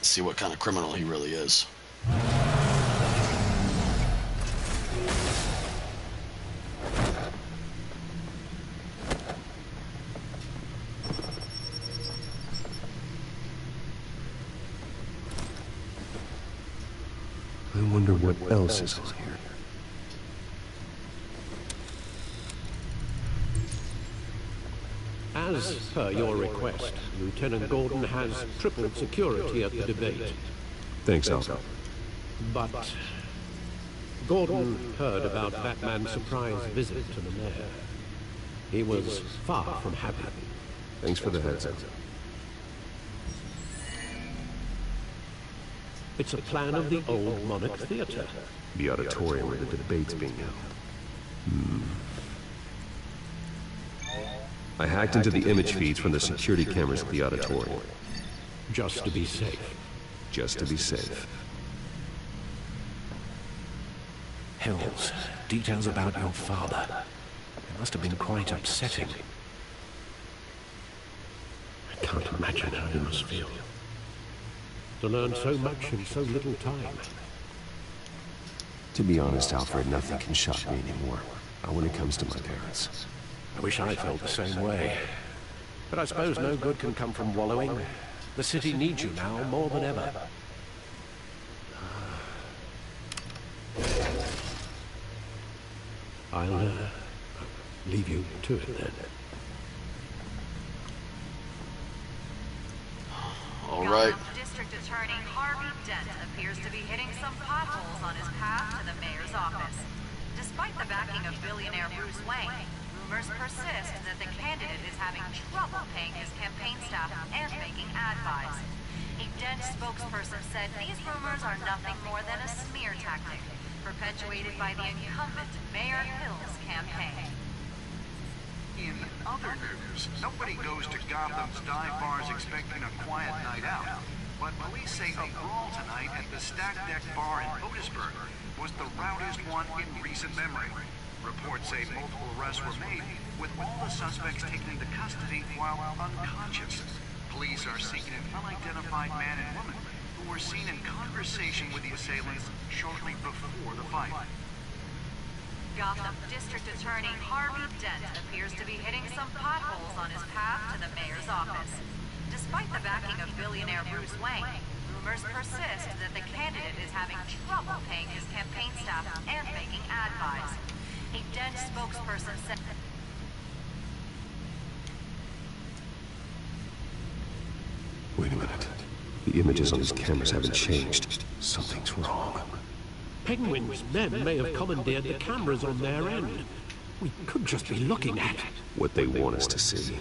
See what kind of criminal he really is. I wonder what else is on here. As per your request, Lieutenant Gordon has tripled security at the debate. Thanks, Alpha. But Gordon heard about Batman's surprise visit to the mayor. He was far from happy. Thanks for the heads up. It's a plan of the old Monarch Theater. The auditorium where the debate's being held. I hacked into the image feeds from the security cameras at the auditorium. Just to be safe. Just to be safe. Hills, details about your father. It must have been quite upsetting. I can't imagine how you must feel. To learn so much in so little time. To be honest, Alfred, nothing can shock me anymore. Not when it comes to my parents. I wish I felt the same way. But I suppose no good can come from wallowing. The city needs you now more than ever. I'll leave you to it then. All right. District Attorney Harvey Dent appears to be hitting some potholes on his path to the mayor's office. Despite the backing of billionaire Bruce Wayne, rumors persist that the candidate is having trouble paying his campaign staff and making ad buys. A Dent spokesperson said these rumors are nothing more than a smear tactic, perpetuated by the incumbent Mayor Hill's campaign. In other news, nobody goes to Gotham's dive bars expecting a quiet night out. But police say a brawl tonight at the Stack Deck Bar in Otisburg was the rowdiest one in recent memory. Reports say multiple arrests were made, with all the suspects taken into custody while unconscious. Police are seeking an unidentified man and woman who were seen in conversation with the assailants shortly before the fight. Gotham District Attorney Harvey Dent appears to be hitting some potholes on his path to the mayor's office. Despite the backing of billionaire Bruce Wayne, rumors persist that the candidate is having trouble paying his campaign staff and making ad buys. A Dent spokesperson said... Wait a minute. The images on his cameras haven't changed. Something's wrong. Penguin's men may have commandeered the cameras on their end. We could just be looking at what they want us to see.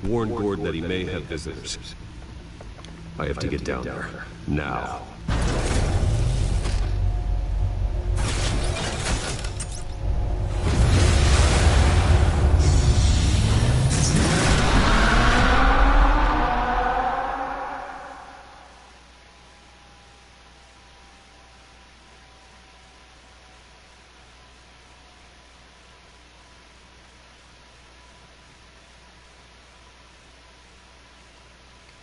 Warn Gordon that he may have visitors. I have to get down there. Now.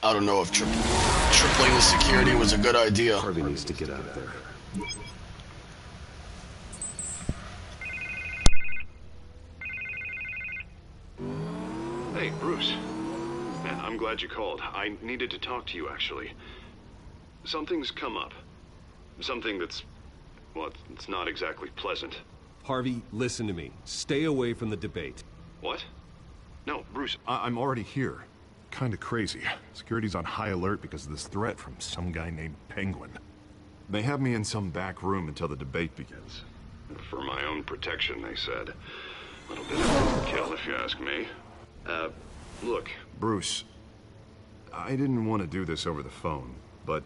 I don't know if tripling the security was a good idea. Harvey needs to get out of there. Hey, Bruce. Man, I'm glad you called. I needed to talk to you, actually. Something's come up. Something that's... well, it's not exactly pleasant. Harvey, listen to me. Stay away from the debate. What? No, Bruce, I'm already here. Kinda crazy. Security's on high alert because of this threat from some guy named Penguin. They have me in some back room until the debate begins. For my own protection, they said. A little bit of overkill, if you ask me. Look. Bruce, I didn't want to do this over the phone, but...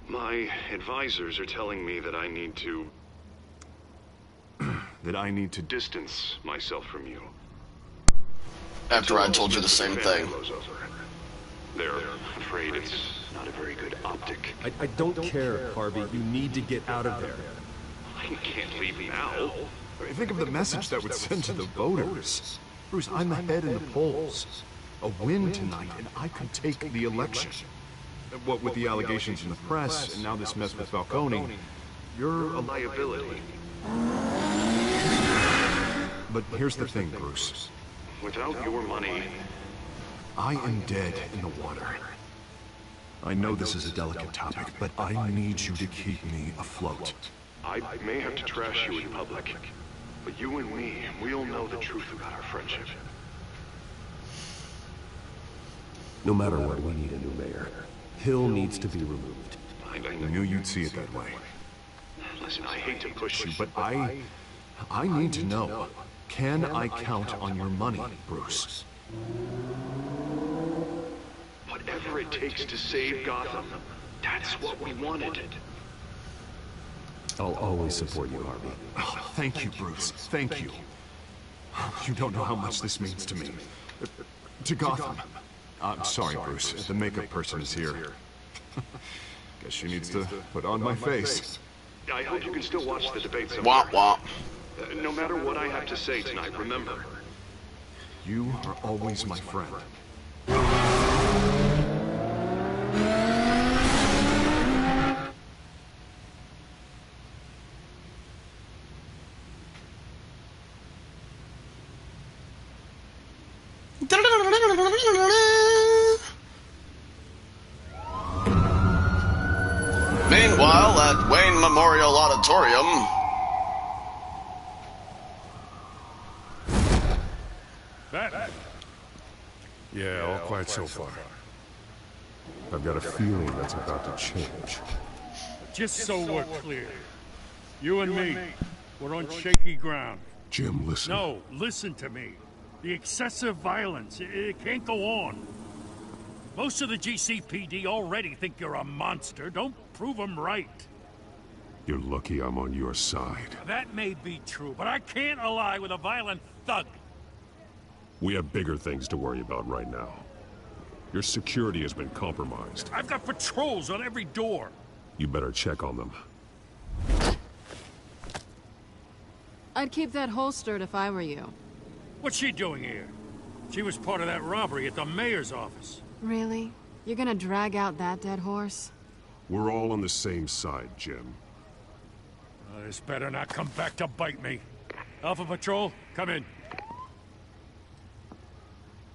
my advisors are telling me that I need to... that I need to distance myself from you. After I told you the same thing. They're afraid it's not a very good optic. I don't care, Harvey. You need to get out of there. I can't leave now. Think of the message that would send to the voters. Bruce, I'm ahead in the polls. A win tonight, and I could take the election. What with the allegations in the press, and now this mess with Falcone, you're a liability. But here's the thing, Bruce. Without your money... I am dead in the water. I know this is a delicate topic, but I need you to keep me afloat. I may have to trash you in public, but you and me, we'll know the truth about our friendship. No matter what, we need a new mayor. Hill needs to be removed. I knew you'd see it that way. Listen, I hate to push you, but I need to know. Can I count on your money, Bruce? Whatever it takes to save Gotham, that's what we wanted. I'll always support you, Harvey. Oh, thank you, Bruce. Thank you. You don't know how much this means to me. To Gotham. I'm sorry, Bruce. The makeup person is here. Guess she needs to put on my face. I hope you can still watch the debate somewhere. Womp womp. No matter what I have to say tonight, remember. You are always my friend. Meanwhile, at Wayne Memorial Auditorium... Yeah, all quiet so far. I've got a feeling that's about to change. Just so we're clear, you and me, we're on shaky ground. Jim, listen. No, listen to me. The excessive violence, it can't go on. Most of the GCPD already think you're a monster. Don't prove them right. You're lucky I'm on your side. That may be true, but I can't ally with a violent thug. We have bigger things to worry about right now. Your security has been compromised. I've got patrols on every door. You better check on them. I'd keep that holstered if I were you. What's she doing here? She was part of that robbery at the mayor's office. Really? You're gonna drag out that dead horse? We're all on the same side, Jim. This better not come back to bite me. Alpha Patrol, come in.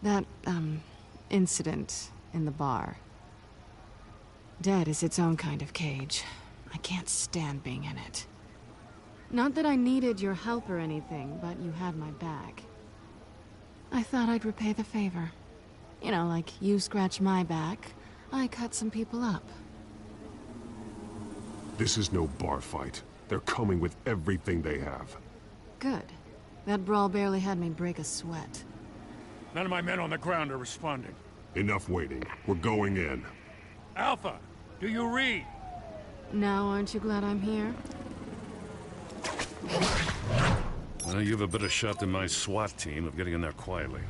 That, incident in the bar. Dead is its own kind of cage. I can't stand being in it. Not that I needed your help or anything, but you had my back. I thought I'd repay the favor. You know, like you scratch my back, I cut some people up. This is no bar fight. They're coming with everything they have. Good. That brawl barely had me break a sweat. None of my men on the ground are responding. Enough waiting. We're going in. Alpha, do you read? Now, aren't you glad I'm here? Well, you have a better shot than my SWAT team of getting in there quietly.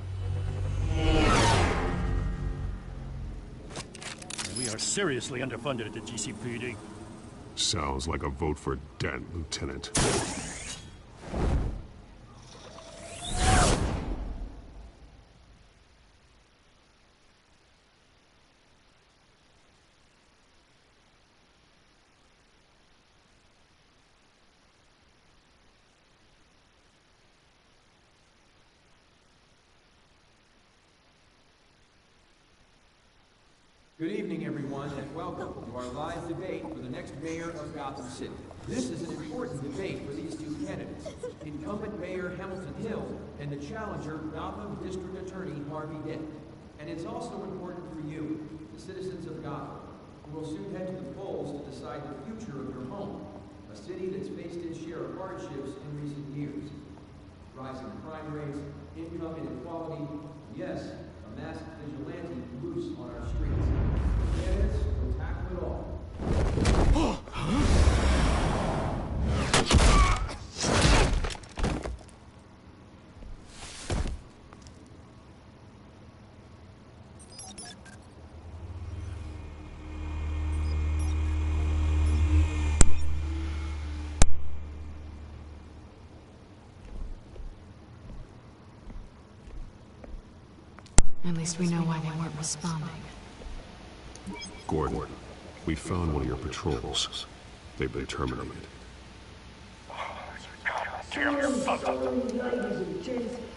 We are seriously underfunded at the GCPD. Sounds like a vote for Dent, Lieutenant. Good evening, everyone, and welcome to our live debate for the next mayor of Gotham City. This is an important debate for these two candidates, incumbent Mayor Hamilton Hill and the challenger, Gotham District Attorney Harvey Dent. And it's also important for you, the citizens of Gotham, who will soon head to the polls to decide the future of your home, a city that's faced its share of hardships in recent years. Rising crime rates, income inequality, yes, a masked vigilante loose on our streets. Candidates will tackle it all. At least we know why they weren't responding. Gordon, we found one of your patrols. They've been terminated.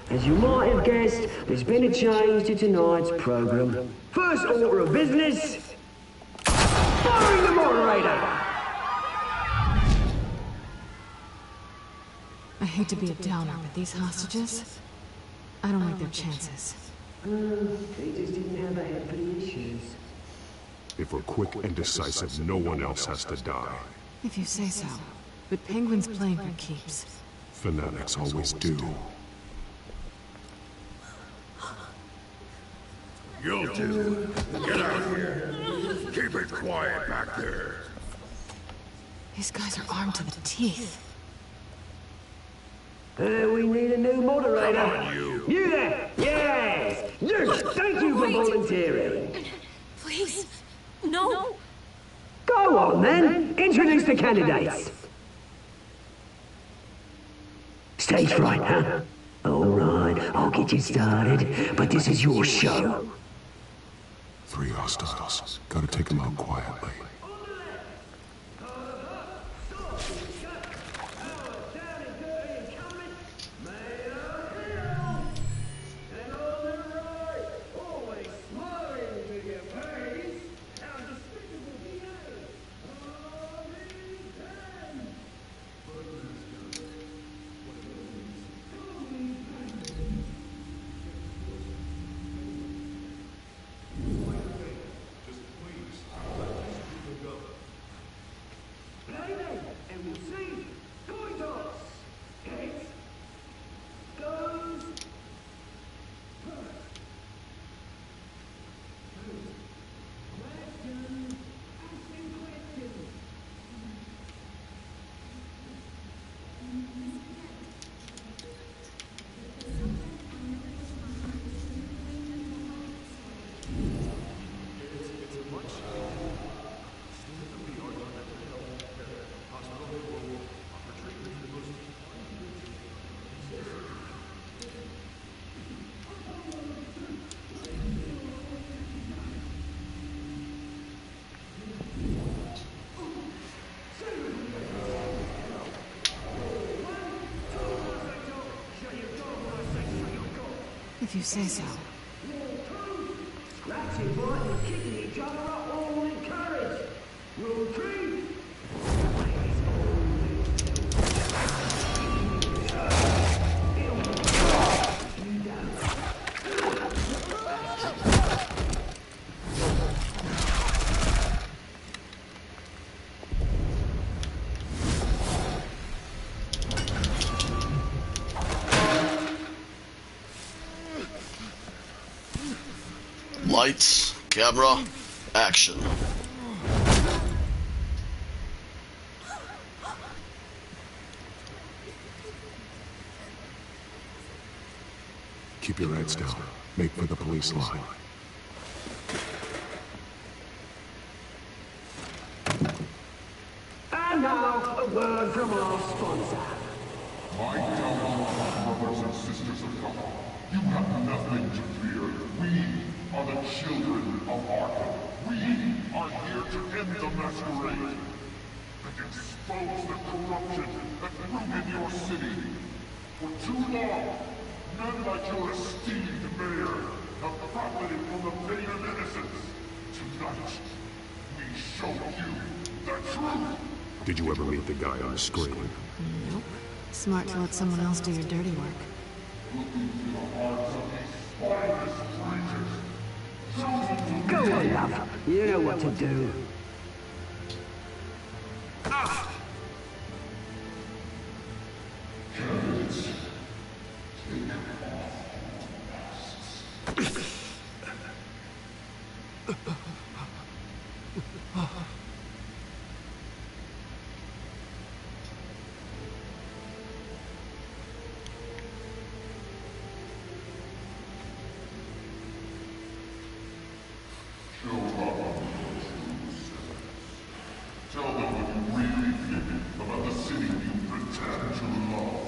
As you might have guessed, there's been a change to tonight's program. First order of business, firing the moderator! I hate to be a downer, but these hostages, I don't like their chances. They just didn't have a head for the issues. If we're quick and decisive, no one else has to die. If you say so. But Penguin's playing for keeps. Fanatics always do. You two, get out here. Keep it quiet back there. These guys are armed to the teeth. We need a new moderator. Come on, you. You there! Yes! You! Thank you for volunteering. Please, no. Go on then. Introduce the candidates. Stage fright, huh? All right, I'll get you started, but this is your show. 3 hostiles. Gotta take them out quietly. If you say so. Scratching, biting, and kicking each other are all encouraged. Rule 3. Lights, camera, action. Keep your heads down. Make for the police line. And now, a word from our sponsor. My downfall, brothers and sisters of God. You have nothing to fear. We are the children of Arkham. We are here to end the masquerade and expose the corruption that ruined your city. For too long, men like your esteemed mayor have profited from the pain of innocence. Tonight, we show you the truth. Did you ever meet the guy on the screen? Nope. Smart to let someone else do your dirty work. Go on, love. You know what to do. Tell them what you really think about the city you pretend to love.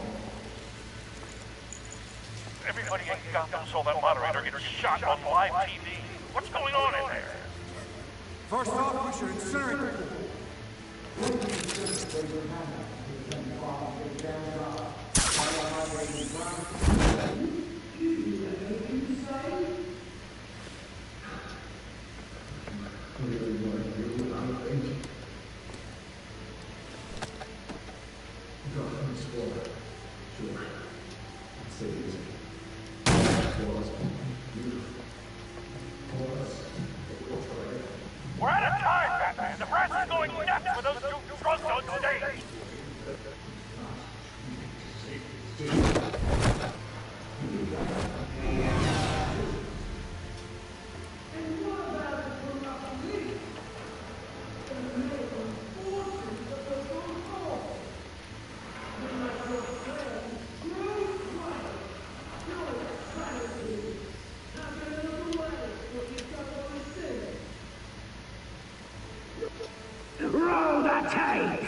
Everybody in Gotham saw that moderator get shot on live TV. What's going on in there? First off, we should incinerate the We're out of time, Batman. The press is going nuts with those two drunks on stage. take!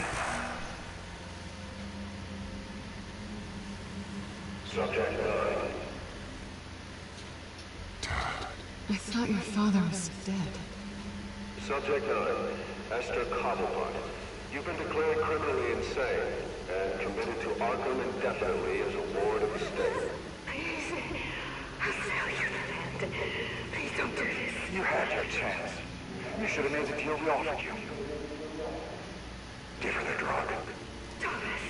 Subject 9. I thought your father was dead. Subject 9, Esther Cobblepot. You've been declared criminally insane and committed to Arkham indefinitely as a ward of the state. Please, I'll sell you the land. Please don't do this. You had your chance. You should have made the deal we offered you. Give her the drug. Thomas,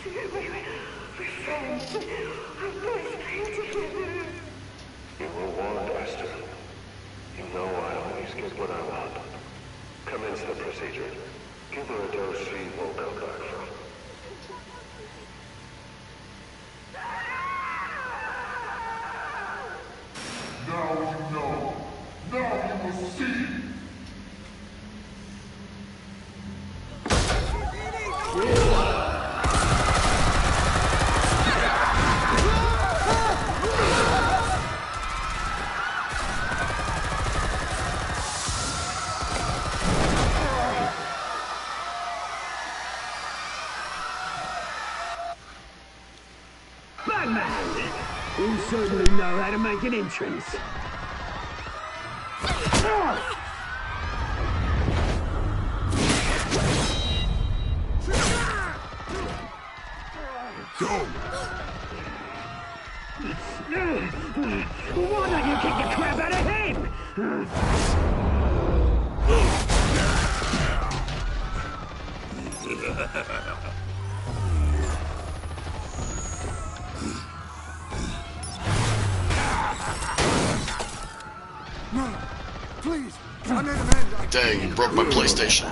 we're friends. Our boys play together. You were warned, Esther. You know I always get what I want. Commence the procedure. Give her a dose she won't come back from. Now you know. Now you will see. Batman! You certainly know how to make an entrance. Go! Why don't you kick the crap out of him? No, please, I made an end. Dang, you broke my PlayStation.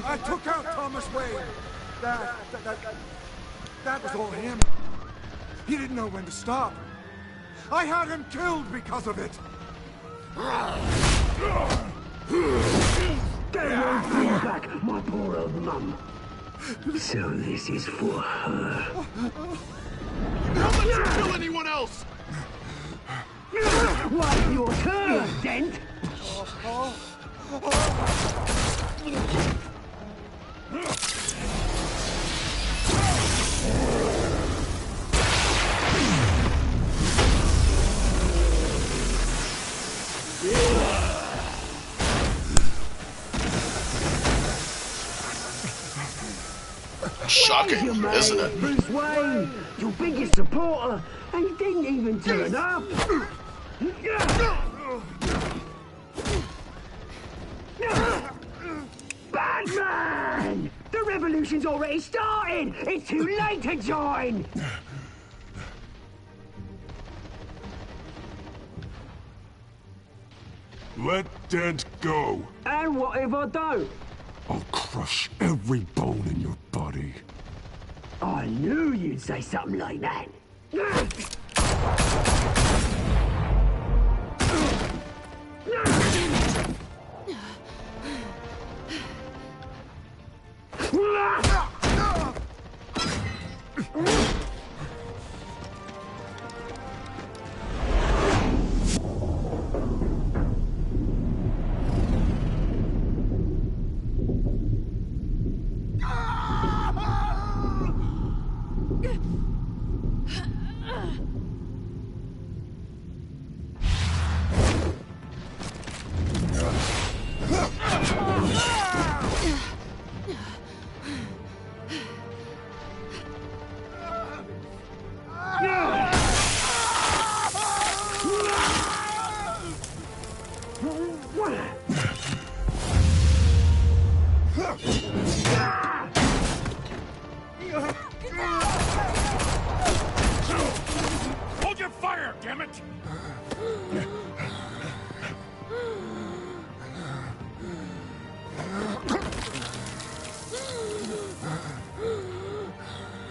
I took out Thomas Wayne. That was all him. He didn't know when to stop. I had him killed because of it. They won't bring back my poor old mum. So this is for her. Don't let you kill anyone else! What's your turn, Dent? Shocking, isn't it? Bruce Wayne, your biggest supporter, and he didn't even turn up. Batman! The revolution's already started! It's too late to join! Let Dent go. And what if I don't? I'll crush every bone in your body. I knew you'd say something like that. Hold your fire, damn it!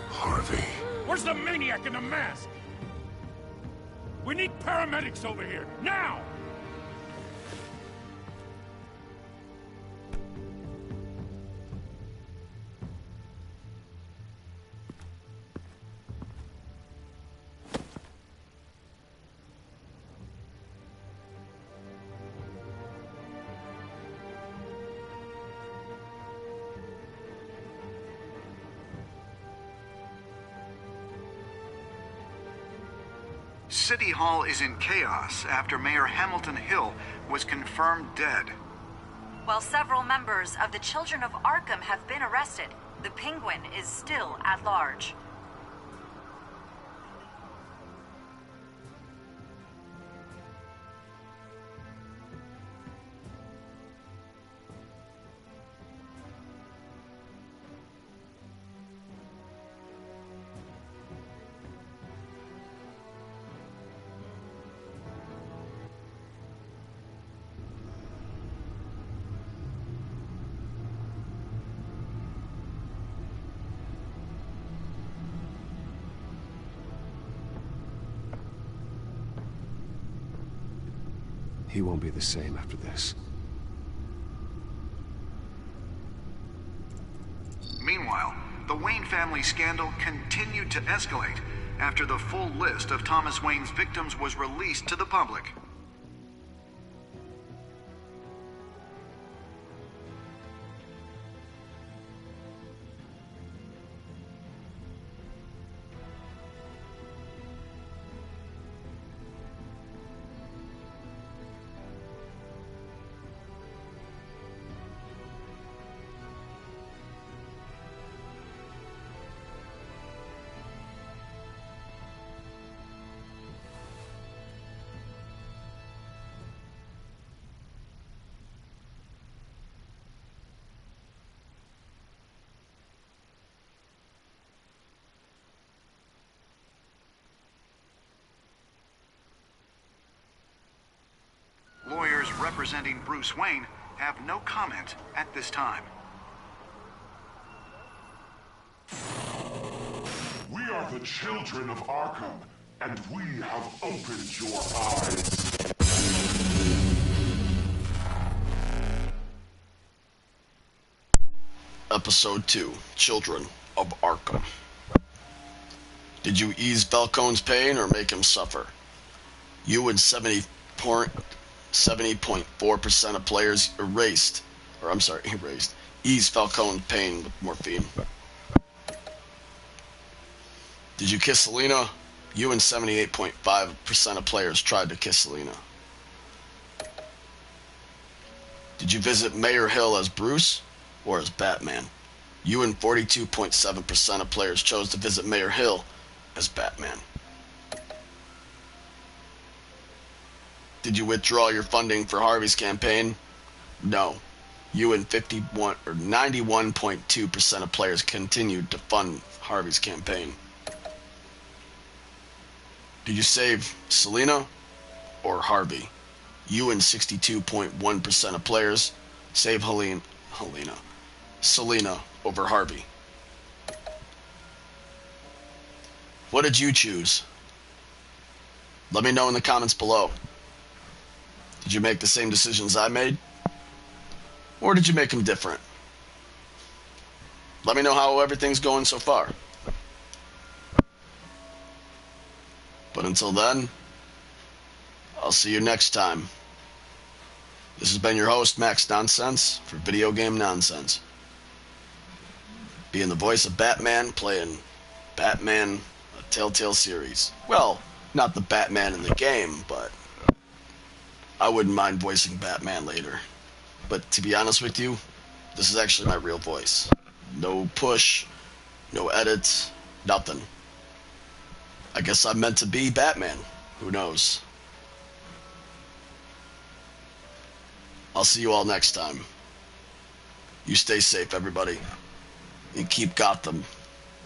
Harvey. Where's the maniac in the mask? We need paramedics over here, now! City Hall is in chaos after Mayor Hamilton Hill was confirmed dead. While several members of the Children of Arkham have been arrested, the Penguin is still at large. He won't be the same after this. Meanwhile, the Wayne family scandal continued to escalate after the full list of Thomas Wayne's victims was released to the public. Lawyers representing Bruce Wayne have no comment at this time. We are the children of Arkham, and we have opened your eyes. Episode 2, Children of Arkham. Did you ease Falcone's pain or make him suffer? You and 70.4% of players erased, eased Falcone's pain with morphine. Did you kiss Selina? You and 78.5% of players tried to kiss Selina. Did you visit Mayor Hill as Bruce or as Batman? You and 42.7% of players chose to visit Mayor Hill as Batman. Did you withdraw your funding for Harvey's campaign? No. You and 91.2% of players continued to fund Harvey's campaign. Did you save Selina or Harvey? You and 62.1% of players save Selina over Harvey. What did you choose? Let me know in the comments below. Did you make the same decisions I made? Or did you make them different? Let me know how everything's going so far. But until then, I'll see you next time. This has been your host, Max NoNseNcE, for Video Game Nonsense. Being the voice of Batman, playing Batman, a Telltale series. Well, not the Batman in the game, but I wouldn't mind voicing Batman later. But to be honest with you, this is actually my real voice. No push, no edits, nothing. I guess I'm meant to be Batman. Who knows? I'll see you all next time. You stay safe, everybody. And keep Gotham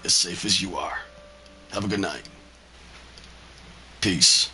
as safe as you are. Have a good night. Peace.